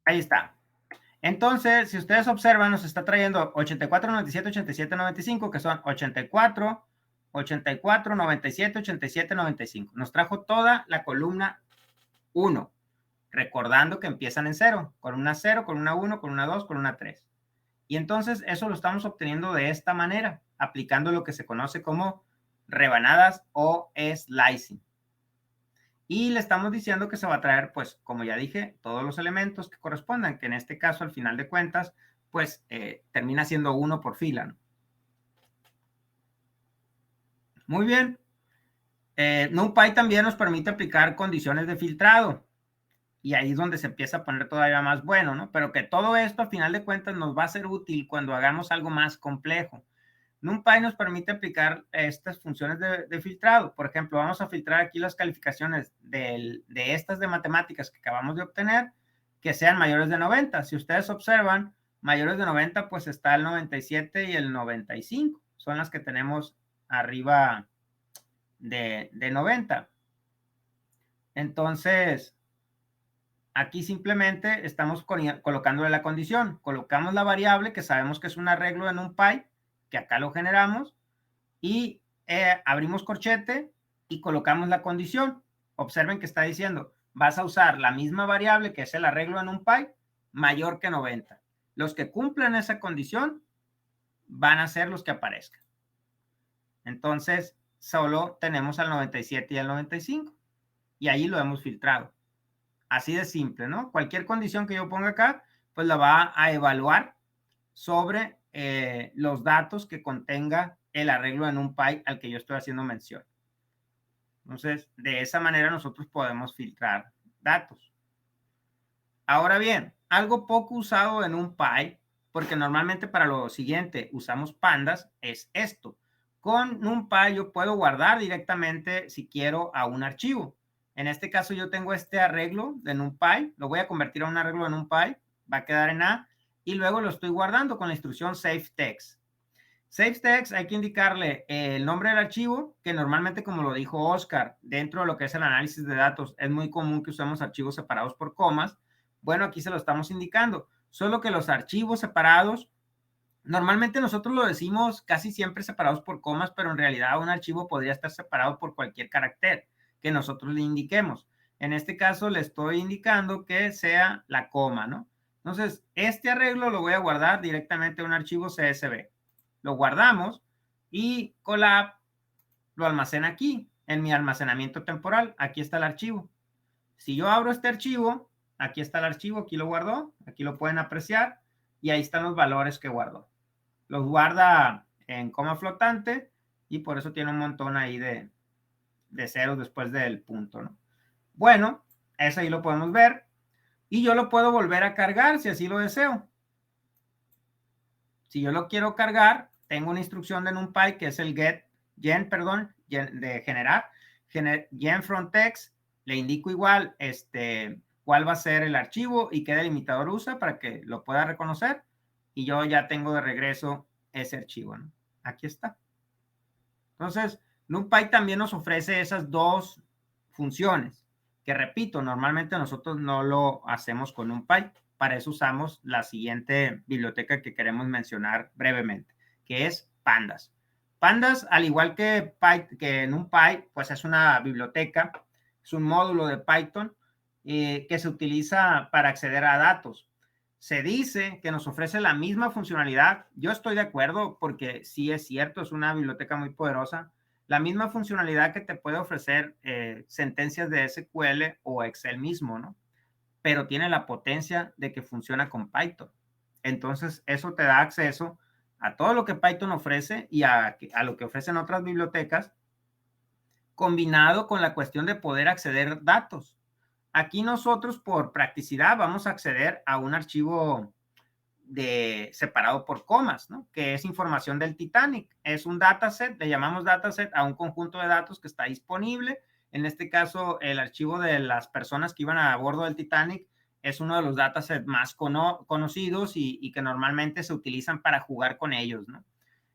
Ahí está. Entonces, si ustedes observan, nos está trayendo 84, 97, 87, 95, que son 84, 84, 97, 87, 95. Nos trajo toda la columna 1, recordando que empiezan en 0, columna 0, columna 1, columna 2, columna 3. Y entonces eso lo estamos obteniendo de esta manera, aplicando lo que se conoce como rebanadas o slicing. Y le estamos diciendo que se va a traer, pues, como ya dije, todos los elementos que correspondan, que en este caso, al final de cuentas, pues, termina siendo 1 por fila, ¿no? Muy bien. NumPy también nos permite aplicar condiciones de filtrado. Y ahí es donde se empieza a poner todavía más bueno, ¿no? Pero que todo esto, al final de cuentas, nos va a ser útil cuando hagamos algo más complejo. NumPy nos permite aplicar estas funciones de filtrado. Por ejemplo, vamos a filtrar aquí las calificaciones de estas de matemáticas que acabamos de obtener, que sean mayores de 90. Si ustedes observan, mayores de 90, pues está el 97 y el 95. Son las que tenemos arriba de 90. Entonces, aquí simplemente estamos colocándole la condición. Colocamos la variable que sabemos que es un arreglo en NumPy, que acá lo generamos, y abrimos corchete y colocamos la condición. Observen que está diciendo, vas a usar la misma variable que es el arreglo en NumPy, mayor que 90. Los que cumplan esa condición van a ser los que aparezcan. Entonces, solo tenemos al 97 y al 95. Y ahí lo hemos filtrado. Así de simple, ¿no? Cualquier condición que yo ponga acá, pues la va a evaluar sobre los datos que contenga el arreglo en NumPy al que yo estoy haciendo mención. Entonces, de esa manera nosotros podemos filtrar datos. Ahora bien, algo poco usado en NumPy, porque normalmente para lo siguiente usamos pandas, es esto. Con NumPy yo puedo guardar directamente, si quiero, a un archivo. En este caso yo tengo este arreglo de NumPy, lo voy a convertir a un arreglo de NumPy, va a quedar en A, y luego lo estoy guardando con la instrucción save text. Save text hay que indicarle el nombre del archivo, que normalmente, como lo dijo Oscar, dentro de lo que es el análisis de datos, es muy común que usemos archivos separados por comas. Bueno, aquí se lo estamos indicando. Solo que los archivos separados, normalmente nosotros lo decimos casi siempre separados por comas, pero en realidad un archivo podría estar separado por cualquier carácter que nosotros le indiquemos. En este caso le estoy indicando que sea la coma, ¿no? Entonces, este arreglo lo voy a guardar directamente a un archivo CSV. Lo guardamos y Colab lo almacena aquí, en mi almacenamiento temporal. Aquí está el archivo. Si yo abro este archivo, aquí está el archivo, aquí lo guardó, aquí lo pueden apreciar y ahí están los valores que guardó. Los guarda en coma flotante y por eso tiene un montón ahí de ceros después del punto, ¿no? Bueno, eso ahí lo podemos ver y yo lo puedo volver a cargar si así lo deseo. Si yo lo quiero cargar, tengo una instrucción de NumPy que es el de generar, gen from text, le indico igual cuál va a ser el archivo y qué delimitador usa para que lo pueda reconocer y yo ya tengo de regreso ese archivo, ¿no? Aquí está. Entonces, NumPy también nos ofrece esas dos funciones que, repito, normalmente nosotros no lo hacemos con NumPy. Para eso usamos la siguiente biblioteca que queremos mencionar brevemente, que es Pandas. Pandas, al igual que NumPy, pues es una biblioteca, es un módulo de Python que se utiliza para acceder a datos. Se dice que nos ofrece la misma funcionalidad. Yo estoy de acuerdo porque sí es cierto, es una biblioteca muy poderosa. La misma funcionalidad que te puede ofrecer sentencias de SQL o Excel mismo, ¿no? Pero tiene la potencia de que funciona con Python. Entonces, eso te da acceso a todo lo que Python ofrece y a lo que ofrecen otras bibliotecas, combinado con la cuestión de poder acceder a datos. Aquí nosotros, por practicidad, vamos a acceder a un archivo separado por comas, ¿no? Que es información del Titanic. Es un dataset, le llamamos dataset a un conjunto de datos que está disponible. En este caso, el archivo de las personas que iban a bordo del Titanic es uno de los datasets más conocidos y que normalmente se utilizan para jugar con ellos, ¿no?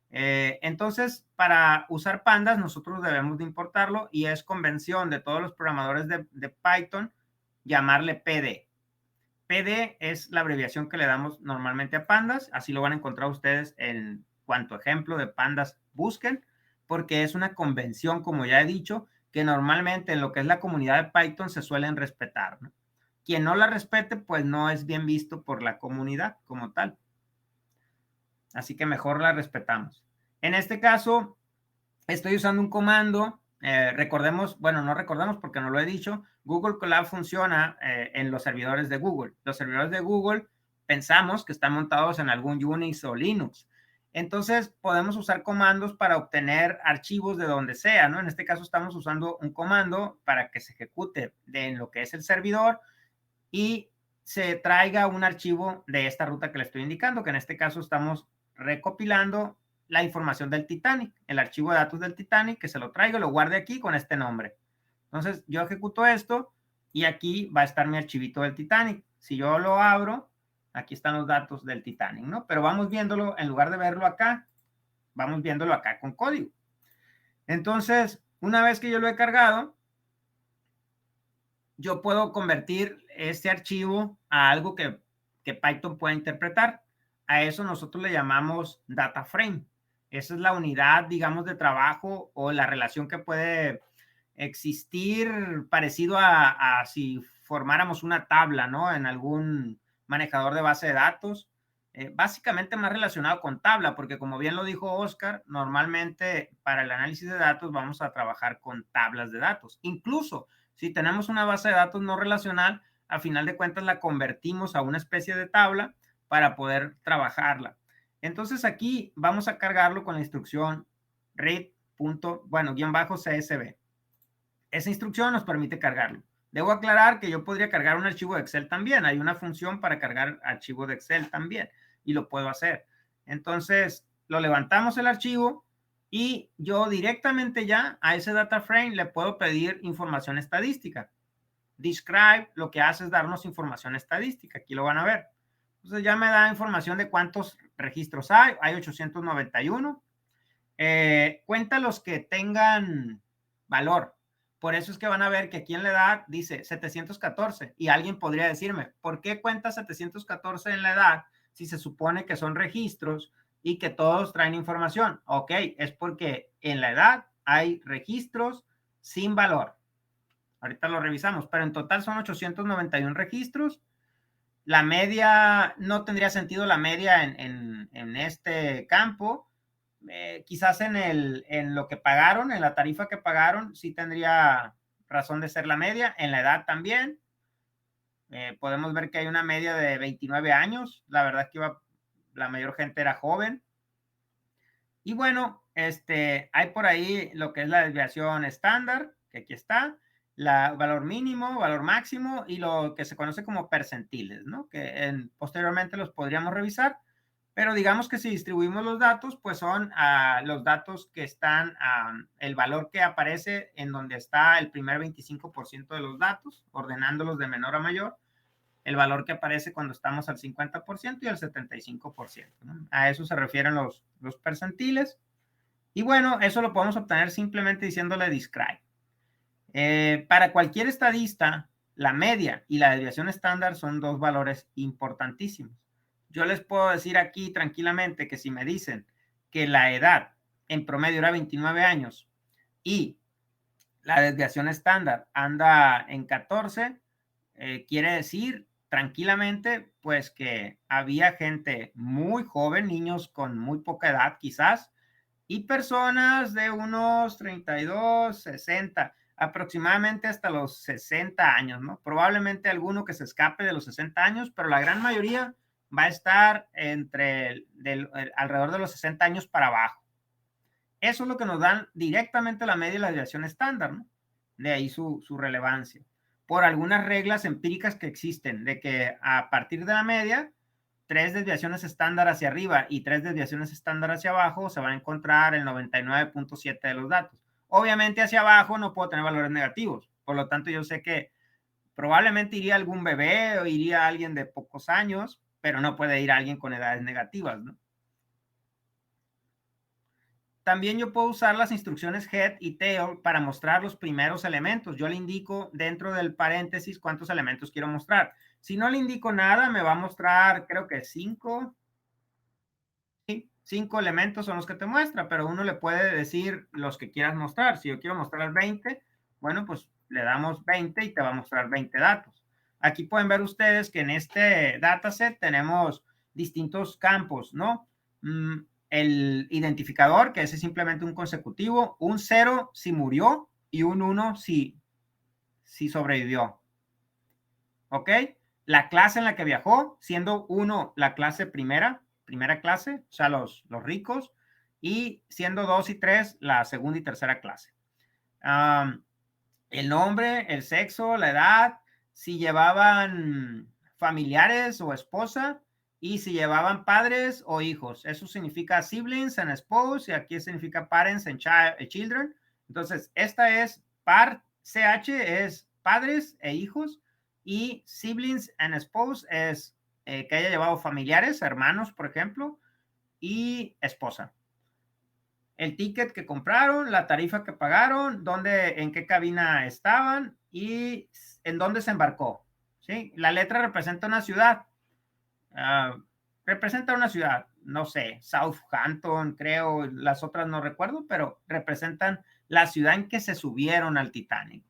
Entonces, para usar pandas, nosotros debemos de importarlo y es convención de todos los programadores de Python llamarle PD. PD es la abreviación que le damos normalmente a pandas, así lo van a encontrar ustedes en cuanto ejemplo de pandas busquen, porque es una convención, como ya he dicho, que normalmente en lo que es la comunidad de Python se suelen respetar, ¿no? Quien no la respete, pues no es bien visto por la comunidad como tal. Así que mejor la respetamos. En este caso, estoy usando un comando. Recordemos, bueno, no recordamos porque no lo he dicho, Google Colab funciona en los servidores de Google. Los servidores de Google pensamos que están montados en algún Unix o Linux. Entonces, podemos usar comandos para obtener archivos de donde sea, ¿no? En este caso, estamos usando un comando para que se ejecute en lo que es el servidor y se traiga un archivo de esta ruta que le estoy indicando, que en este caso estamos recopilando la información del Titanic, el archivo de datos del Titanic, que se lo traigo, lo guarde aquí con este nombre. Entonces, yo ejecuto esto y aquí va a estar mi archivito del Titanic. Si yo lo abro, aquí están los datos del Titanic, ¿no? Pero vamos viéndolo, en lugar de verlo acá, vamos viéndolo acá con código. Entonces, una vez que yo lo he cargado, yo puedo convertir este archivo a algo que Python pueda interpretar. A eso nosotros le llamamos data frame. Esa es la unidad, digamos, de trabajo o la relación que puede existir parecido a si formáramos una tabla, ¿no? En algún manejador de base de datos. básicamente más relacionado con tabla, porque como bien lo dijo Oscar, normalmente para el análisis de datos vamos a trabajar con tablas de datos. Incluso si tenemos una base de datos no relacional, al final de cuentas la convertimos a una especie de tabla para poder trabajarla. Entonces aquí vamos a cargarlo con la instrucción read.csv. Esa instrucción nos permite cargarlo. Debo aclarar que yo podría cargar un archivo de Excel también. Hay una función para cargar archivo de Excel también y lo puedo hacer. Entonces, lo levantamos el archivo y yo directamente ya a ese data frame le puedo pedir información estadística. Describe lo que hace es darnos información estadística. Aquí lo van a ver. Entonces ya me da información de cuántos registros hay. Hay 891. Cuenta los que tengan valor. Por eso es que van a ver que aquí en la edad dice 714 y alguien podría decirme, ¿por qué cuenta 714 en la edad si se supone que son registros y que todos traen información? Ok, es porque en la edad hay registros sin valor. Ahorita lo revisamos, pero en total son 891 registros. La media, no tendría sentido la media en este campo. Quizás en lo que pagaron, en la tarifa que pagaron, sí tendría razón de ser la media. En la edad también. Podemos ver que hay una media de 29 años. La verdad es que la mayor gente era joven. Y bueno, hay por ahí lo que es la desviación estándar, que aquí está, valor mínimo, valor máximo y lo que se conoce como percentiles, ¿no? Que posteriormente los podríamos revisar. Pero digamos que si distribuimos los datos, pues son los datos que están, el valor que aparece en donde está el primer 25% de los datos, ordenándolos de menor a mayor, el valor que aparece cuando estamos al 50% y al 75%, ¿no? A eso se refieren los percentiles. Y bueno, eso lo podemos obtener simplemente diciéndole describe. Para cualquier estadista, la media y la desviación estándar son dos valores importantísimos. Yo les puedo decir aquí tranquilamente que si me dicen que la edad en promedio era 29 años y la desviación estándar anda en 14, quiere decir tranquilamente pues que había gente muy joven, niños con muy poca edad quizás, y personas de unos 32, 60, aproximadamente hasta los 60 años, ¿no? Probablemente alguno que se escape de los 60 años, pero la gran mayoría va a estar alrededor de los 60 años para abajo. Eso es lo que nos dan directamente la media y la desviación estándar, ¿no? De ahí su relevancia. Por algunas reglas empíricas que existen, de que a partir de la media, 3 desviaciones estándar hacia arriba y 3 desviaciones estándar hacia abajo, se van a encontrar el 99.7 de los datos. Obviamente hacia abajo no puedo tener valores negativos, por lo tanto yo sé que probablemente iría algún bebé o iría alguien de pocos años, pero no puede ir alguien con edades negativas, ¿no? También yo puedo usar las instrucciones head y tail para mostrar los primeros elementos. Yo le indico dentro del paréntesis cuántos elementos quiero mostrar. Si no le indico nada, me va a mostrar, creo que 5. 5 elementos son los que te muestra, pero uno le puede decir los que quieras mostrar. Si yo quiero mostrar 20, bueno, pues le damos 20 y te va a mostrar 20 datos. Aquí pueden ver ustedes que en este dataset tenemos distintos campos, ¿no? El identificador, que ese es simplemente un consecutivo, un 0 si murió y un 1 si sobrevivió. ¿Ok? La clase en la que viajó, siendo 1 la clase primera clase, o sea, los ricos, y siendo 2 y 3 la segunda y tercera clase. El nombre, el sexo, la edad, si llevaban familiares o esposa, y si llevaban padres o hijos. Eso significa siblings and spouse, y aquí significa parents and children. Entonces, esta es CH es padres e hijos, y siblings and spouse es que haya llevado familiares, hermanos, por ejemplo, y esposa. El ticket que compraron, la tarifa que pagaron, en qué cabina estaban y en dónde se embarcó. ¿Sí? La letra representa una ciudad. Representa una ciudad, no sé, Southampton, creo, las otras no recuerdo, pero representan la ciudad en que se subieron al Titanic.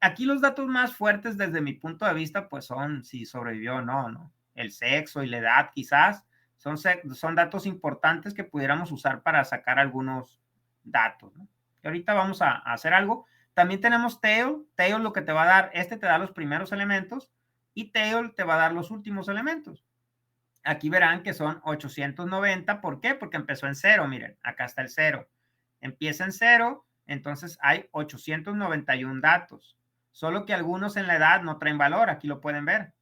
Aquí los datos más fuertes desde mi punto de vista, pues son si sobrevivió o no, ¿no? El sexo y la edad quizás, Son datos importantes que pudiéramos usar para sacar algunos datos, ¿no? Y ahorita vamos a hacer algo. También tenemos tail. Tail lo que te va a dar, te da los primeros elementos y tail te va a dar los últimos elementos. Aquí verán que son 890. ¿Por qué? Porque empezó en 0. Miren, acá está el 0. Empieza en 0, entonces hay 891 datos. Solo que algunos en la edad no traen valor. Aquí lo pueden ver.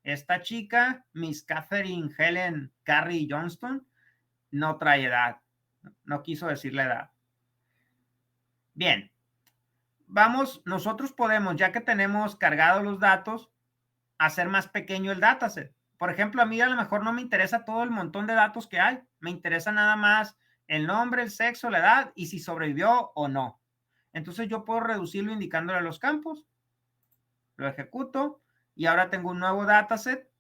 Esta chica, Miss Catherine Helen Carrie Johnston, no trae edad. No quiso decir la edad. Bien. Vamos, nosotros podemos, ya que tenemos cargados los datos, hacer más pequeño el dataset. Por ejemplo, a mí a lo mejor no me interesa todo el montón de datos que hay. Me interesa nada más el nombre, el sexo, la edad y si sobrevivió o no. Entonces yo puedo reducirlo indicándole los campos. Lo ejecuto y ahora tengo un nuevo dataset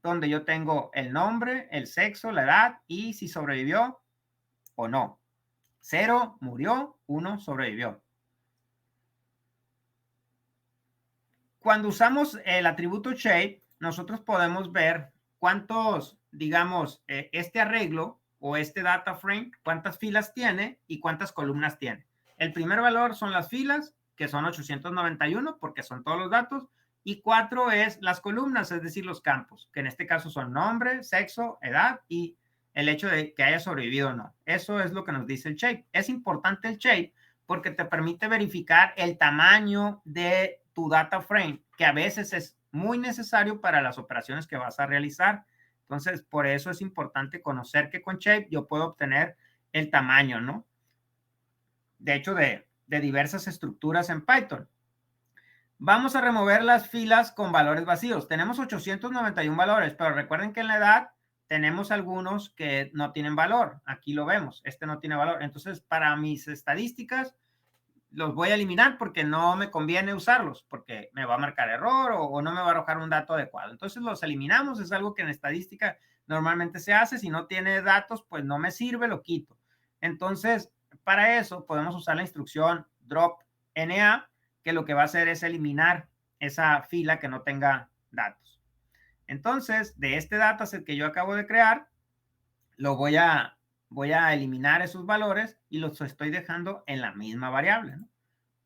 donde yo tengo el nombre, el sexo, la edad y si sobrevivió o no. 0 murió, 1 sobrevivió. Cuando usamos el atributo shape, nosotros podemos ver cuántos, digamos, este arreglo o este data frame, cuántas filas tiene y cuántas columnas tiene. El primer valor son las filas, que son 891, porque son todos los datos, y 4 es las columnas, es decir, los campos, que en este caso son nombre, sexo, edad y el hecho de que haya sobrevivido o no. Eso es lo que nos dice el shape. Es importante el shape porque te permite verificar el tamaño de tu data frame, que a veces es muy necesario para las operaciones que vas a realizar. Entonces, por eso es importante conocer que con Shape yo puedo obtener el tamaño, ¿no? De hecho, de diversas estructuras en Python. Vamos a remover las filas con valores vacíos. Tenemos 891 valores, pero recuerden que en la edad tenemos algunos que no tienen valor. Aquí lo vemos, este no tiene valor. Entonces, para mis estadísticas, los voy a eliminar porque no me conviene usarlos, porque me va a marcar error o no me va a arrojar un dato adecuado. Entonces los eliminamos, es algo que en estadística normalmente se hace. Si no tiene datos, pues no me sirve, lo quito. Entonces, para eso podemos usar la instrucción drop NA, que lo que va a hacer es eliminar esa fila que no tenga datos. Entonces, de este dataset que yo acabo de crear, lo voy a eliminar esos valores y los estoy dejando en la misma variable, ¿no?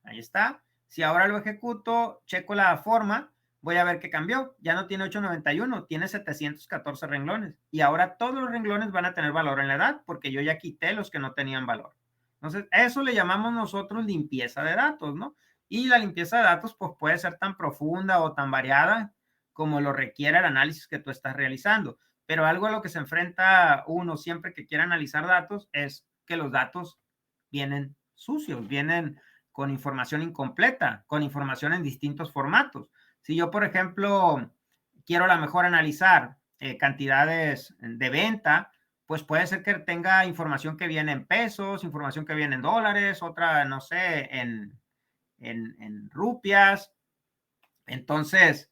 Ahí está. Si ahora lo ejecuto, checo la forma, voy a ver que cambió. Ya no tiene 891, tiene 714 renglones. Y ahora todos los renglones van a tener valor en la edad porque yo ya quité los que no tenían valor. Entonces, eso le llamamos nosotros limpieza de datos, ¿no? Y la limpieza de datos pues puede ser tan profunda o tan variada como lo requiere el análisis que tú estás realizando. Pero algo a lo que se enfrenta uno siempre que quiere analizar datos es que los datos vienen sucios, vienen con información incompleta, con información en distintos formatos. Si yo, por ejemplo, quiero a lo mejor analizar cantidades de venta, pues puede ser que tenga información que viene en pesos, información que viene en dólares, otra, no sé, en rupias. Entonces,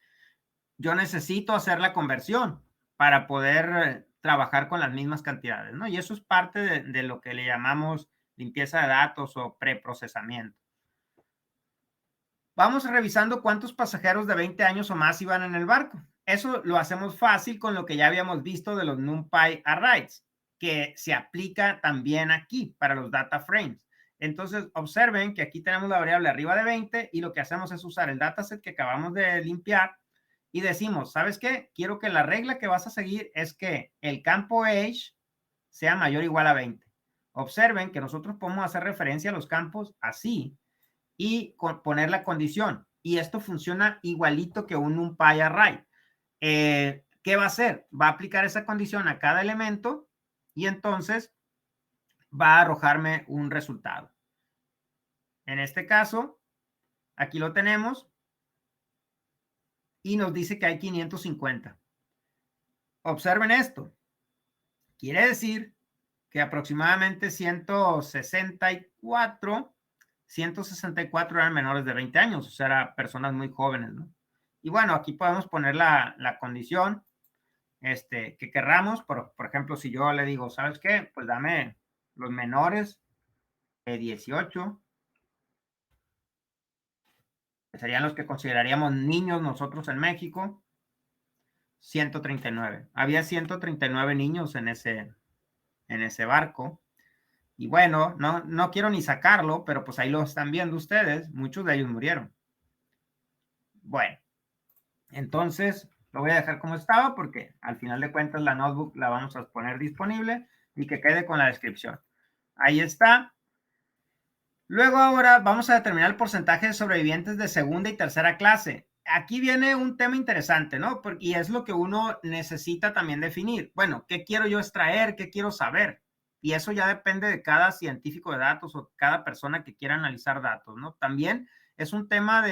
yo necesito hacer la conversión para poder trabajar con las mismas cantidades, ¿no? Y eso es parte de lo que le llamamos limpieza de datos o preprocesamiento. Vamos revisando cuántos pasajeros de 20 años o más iban en el barco. Eso lo hacemos fácil con lo que ya habíamos visto de los NumPy arrays, que se aplica también aquí para los data frames. Entonces, observen que aquí tenemos la variable arriba de 20 y lo que hacemos es usar el dataset que acabamos de limpiar y decimos, ¿sabes qué? Quiero que la regla que vas a seguir es que el campo age sea mayor o igual a 20. Observen que nosotros podemos hacer referencia a los campos así y poner la condición. Y esto funciona igualito que un NumPy array. ¿Qué va a hacer? Va a aplicar esa condición a cada elemento y entonces va a arrojarme un resultado. En este caso, aquí lo tenemos y nos dice que hay 550. Observen esto. Quiere decir que aproximadamente 164 eran menores de 20 años, o sea, eran personas muy jóvenes, ¿no? Y bueno, aquí podemos poner la condición que querramos. Por ejemplo, si yo le digo, ¿sabes qué? Pues dame los menores de 18, que serían los que consideraríamos niños nosotros en México. 139. Había 139 niños en ese barco. Y bueno, no quiero ni sacarlo, pero pues ahí lo están viendo ustedes. Muchos de ellos murieron. Bueno, entonces lo voy a dejar como estaba porque al final de cuentas la notebook la vamos a poner disponible y que quede con la descripción. Ahí está. Luego ahora vamos a determinar el porcentaje de sobrevivientes de segunda y tercera clase. Aquí viene un tema interesante, ¿no? Y es lo que uno necesita también definir. Bueno, ¿qué quiero yo extraer? ¿Qué quiero saber? Y eso ya depende de cada científico de datos o cada persona que quiera analizar datos, ¿no? También es un tema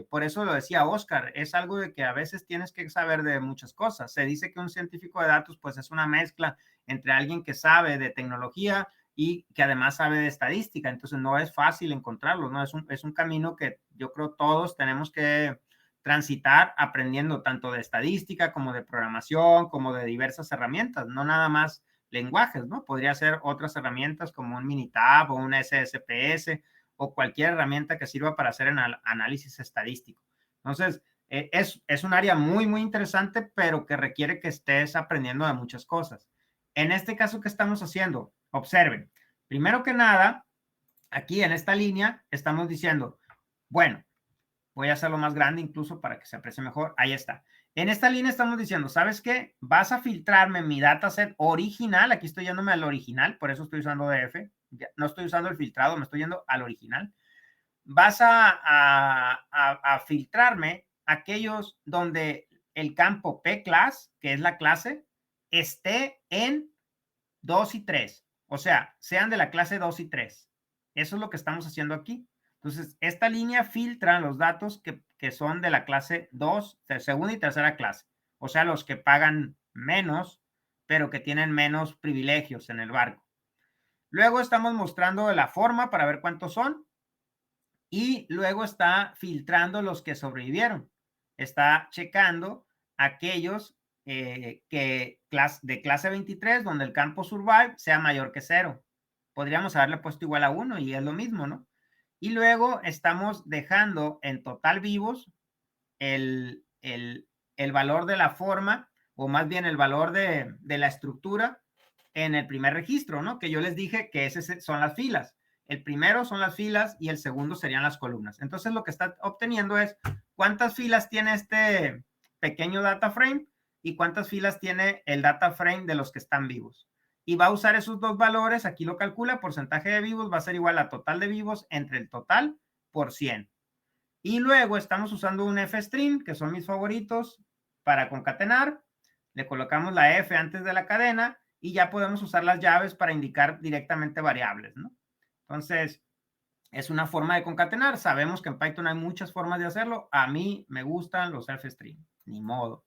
por eso lo decía Oscar, es algo de que a veces tienes que saber de muchas cosas. Se dice que un científico de datos pues es una mezcla entre alguien que sabe de tecnología y que además sabe de estadística, entonces no es fácil encontrarlo, ¿no? Es un camino que yo creo todos tenemos que transitar aprendiendo tanto de estadística como de programación, como de diversas herramientas, no nada más lenguajes, ¿no? Podría ser otras herramientas como un Minitab o un SSPS o cualquier herramienta que sirva para hacer análisis estadístico. Entonces, es un área muy, muy interesante, pero que requiere que estés aprendiendo de muchas cosas. En este caso, ¿qué estamos haciendo? Observen. Primero que nada, aquí en esta línea estamos diciendo, bueno, voy a hacerlo más grande incluso para que se aprecie mejor. Ahí está. En esta línea estamos diciendo, ¿sabes qué? Vas a filtrarme mi dataset original. Aquí estoy yéndome al original, por eso estoy usando DF. No estoy usando el filtrado, me estoy yendo al original. Vas a filtrarme aquellos donde el campo P-class, que es la clase, esté en 2 y 3. O sea, sean de la clase 2 y 3. Eso es lo que estamos haciendo aquí. Entonces, esta línea filtra los datos que son de la clase 2, de segunda y tercera clase. O sea, los que pagan menos, pero que tienen menos privilegios en el barco. Luego estamos mostrando la forma para ver cuántos son. Y luego está filtrando los que sobrevivieron. Está checando aquellos de clase 23, donde el campo survive sea mayor que 0. Podríamos haberle puesto igual a 1 y es lo mismo, ¿no? Y luego estamos dejando en total vivos el valor de la forma, o más bien el valor de la estructura en el primer registro, ¿no? Que yo les dije que esas son las filas. El primero son las filas y el segundo serían las columnas. Entonces lo que está obteniendo es cuántas filas tiene este pequeño data frame y cuántas filas tiene el data frame de los que están vivos. Y va a usar esos dos valores, aquí lo calcula, porcentaje de vivos va a ser igual a total de vivos entre el total por 100. Y luego estamos usando un F-string, que son mis favoritos, para concatenar. Le colocamos la F antes de la cadena y ya podemos usar las llaves para indicar directamente variables, ¿no? Entonces, es una forma de concatenar. Sabemos que en Python hay muchas formas de hacerlo. A mí me gustan los F-string, ni modo.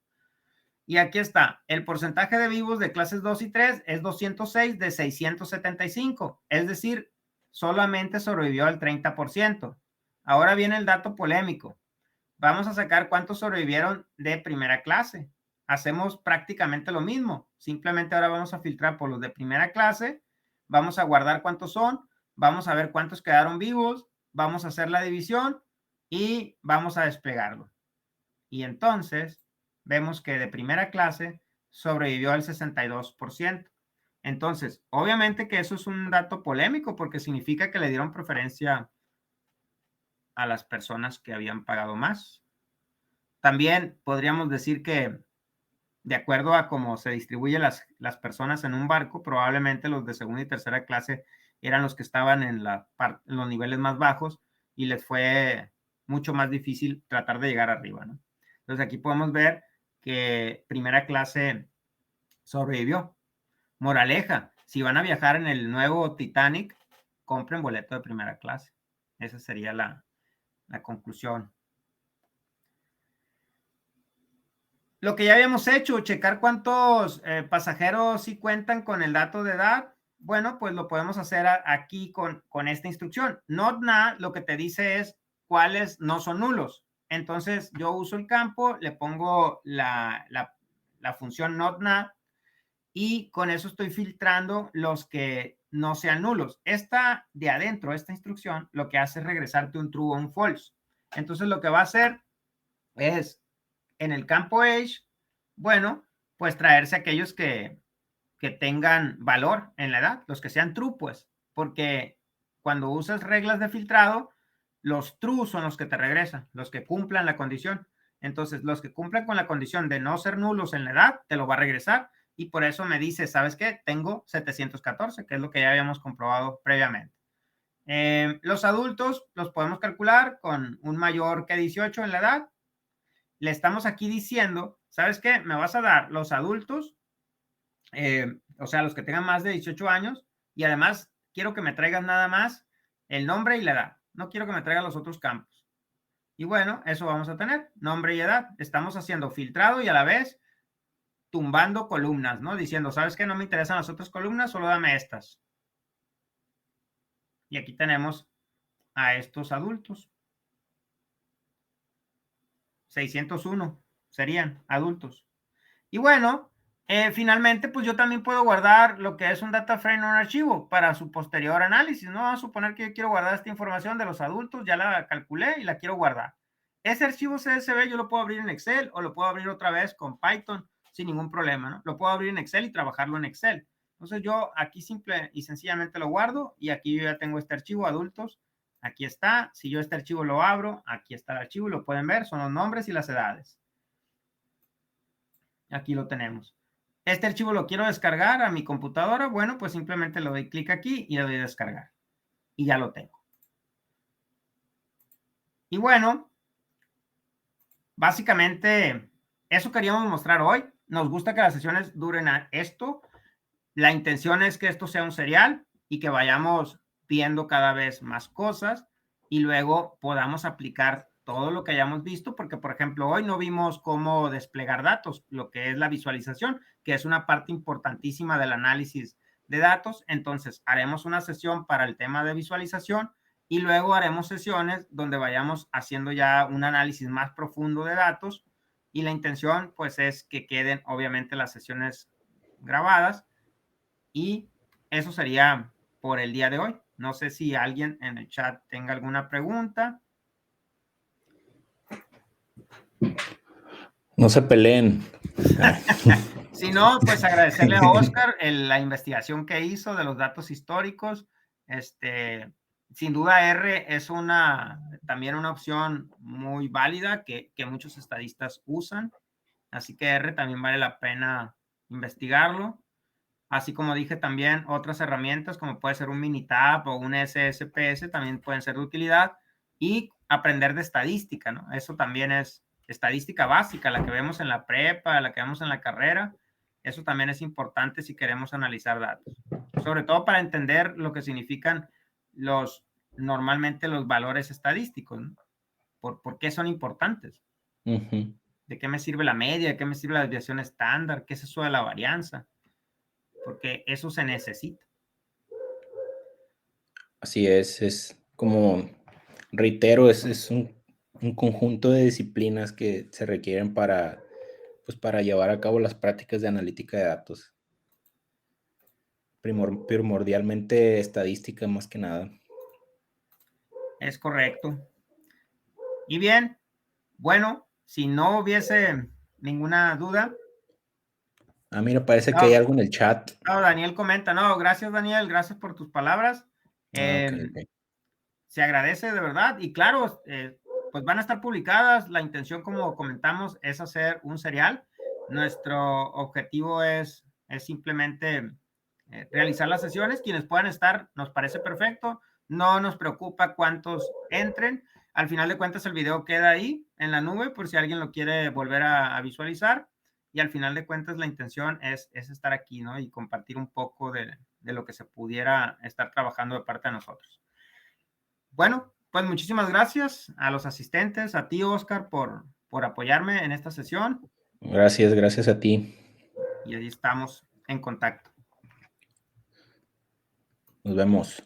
Y aquí está. El porcentaje de vivos de clases 2 y 3 es 206 de 675. Es decir, solamente sobrevivió al 30%. Ahora viene el dato polémico. Vamos a sacar cuántos sobrevivieron de primera clase. Hacemos prácticamente lo mismo. Simplemente ahora vamos a filtrar por los de primera clase. Vamos a guardar cuántos son. Vamos a ver cuántos quedaron vivos. Vamos a hacer la división y vamos a desplegarlo. Y entonces vemos que de primera clase sobrevivió al 62%. Entonces, obviamente que eso es un dato polémico porque significa que le dieron preferencia a las personas que habían pagado más. También podríamos decir que de acuerdo a cómo se distribuyen las personas en un barco, probablemente los de segunda y tercera clase eran los que estaban en los niveles más bajos y les fue mucho más difícil tratar de llegar arriba, ¿no? Entonces aquí podemos ver que primera clase sobrevivió. Moraleja, si van a viajar en el nuevo Titanic, compren boleto de primera clase. Esa sería la conclusión. Lo que ya habíamos hecho, checar cuántos pasajeros sí cuentan con el dato de edad. Bueno, pues lo podemos hacer aquí con esta instrucción. NotNa lo que te dice es cuáles no son nulos. Entonces yo uso el campo, le pongo la función NotNa y con eso estoy filtrando los que no sean nulos. Esta de adentro, esta instrucción, lo que hace es regresarte un true o un false. Entonces lo que va a hacer es en el campo age bueno, pues traerse aquellos que tengan valor en la edad, los que sean true, pues, porque cuando usas reglas de filtrado, los true son los que te regresan, los que cumplan la condición. Entonces, los que cumplan con la condición de no ser nulos en la edad, te lo va a regresar. Y por eso me dice, ¿sabes qué? Tengo 714, que es lo que ya habíamos comprobado previamente. Los adultos los podemos calcular con un mayor que 18 en la edad. Le estamos aquí diciendo, ¿sabes qué? Me vas a dar los adultos, o sea, los que tengan más de 18 años, y además quiero que me traigas nada más el nombre y la edad. No quiero que me traigan los otros campos. Y bueno, eso vamos a tener, nombre y edad. Estamos haciendo filtrado y a la vez tumbando columnas, ¿no? Diciendo, ¿sabes qué? No me interesan las otras columnas, solo dame estas. Y aquí tenemos a estos adultos. 601 serían adultos. Y bueno, finalmente, pues yo también puedo guardar lo que es un data frame en un archivo para su posterior análisis, ¿no? Vamos a suponer que yo quiero guardar esta información de los adultos, ya la calculé y la quiero guardar. Ese archivo CSV yo lo puedo abrir en Excel o lo puedo abrir otra vez con Python sin ningún problema, ¿no? Lo puedo abrir en Excel y trabajarlo en Excel. Entonces yo aquí simple y sencillamente lo guardo y aquí yo ya tengo este archivo adultos. Aquí está. Si yo este archivo lo abro, aquí está el archivo y lo pueden ver, son los nombres y las edades. Aquí lo tenemos. Este archivo lo quiero descargar a mi computadora. Bueno, pues simplemente le doy clic aquí y le doy a descargar. Y ya lo tengo. Y bueno, básicamente eso queríamos mostrar hoy. Nos gusta que las sesiones duren a esto. La intención es que esto sea un serial y que vayamos viendo cada vez más cosas y luego podamos aplicar todo lo que hayamos visto, porque por ejemplo hoy no vimos cómo desplegar datos, lo que es la visualización, que es una parte importantísima del análisis de datos. Entonces haremos una sesión para el tema de visualización y luego haremos sesiones donde vayamos haciendo ya un análisis más profundo de datos, y la intención pues es que queden obviamente las sesiones grabadas. Y eso sería por el día de hoy. No sé si alguien en el chat tenga alguna pregunta. No se peleen. Si no, pues agradecerle a Oscar la investigación que hizo de los datos históricos. Sin duda R es también una opción muy válida que muchos estadistas usan. Así que R también vale la pena investigarlo. Así como dije también, otras herramientas como puede ser un Minitab o un SSPS también pueden ser de utilidad, y aprender de estadística, ¿no? Eso también es estadística básica, la que vemos en la prepa, la que vemos en la carrera. Eso también es importante si queremos analizar datos, sobre todo para entender lo que significan normalmente los valores estadísticos, ¿no? ¿Por qué son importantes? ¿De qué me sirve la media? ¿De qué me sirve la desviación estándar? ¿Qué es eso de la varianza? Porque eso se necesita. Así es como, reitero, es un conjunto de disciplinas que se requieren para llevar a cabo las prácticas de analítica de datos. Primordialmente estadística más que nada. Es correcto. Y bien, bueno, si no hubiese ninguna duda. Mira, parece que hay algo en el chat. No, Daniel comenta, no, gracias Daniel, gracias por tus palabras. Okay. Se agradece de verdad y claro, pues van a estar publicadas. La intención, como comentamos, es hacer un serial. Nuestro objetivo es simplemente realizar las sesiones. Quienes puedan estar, nos parece perfecto. No nos preocupa cuántos entren. Al final de cuentas, el video queda ahí en la nube por si alguien lo quiere volver a visualizar. Y al final de cuentas, la intención es estar aquí, ¿no? Y compartir un poco de lo que se pudiera estar trabajando de parte de nosotros. Bueno, pues muchísimas gracias a los asistentes, a ti, Oscar, por apoyarme en esta sesión. Gracias a ti. Y ahí estamos en contacto. Nos vemos.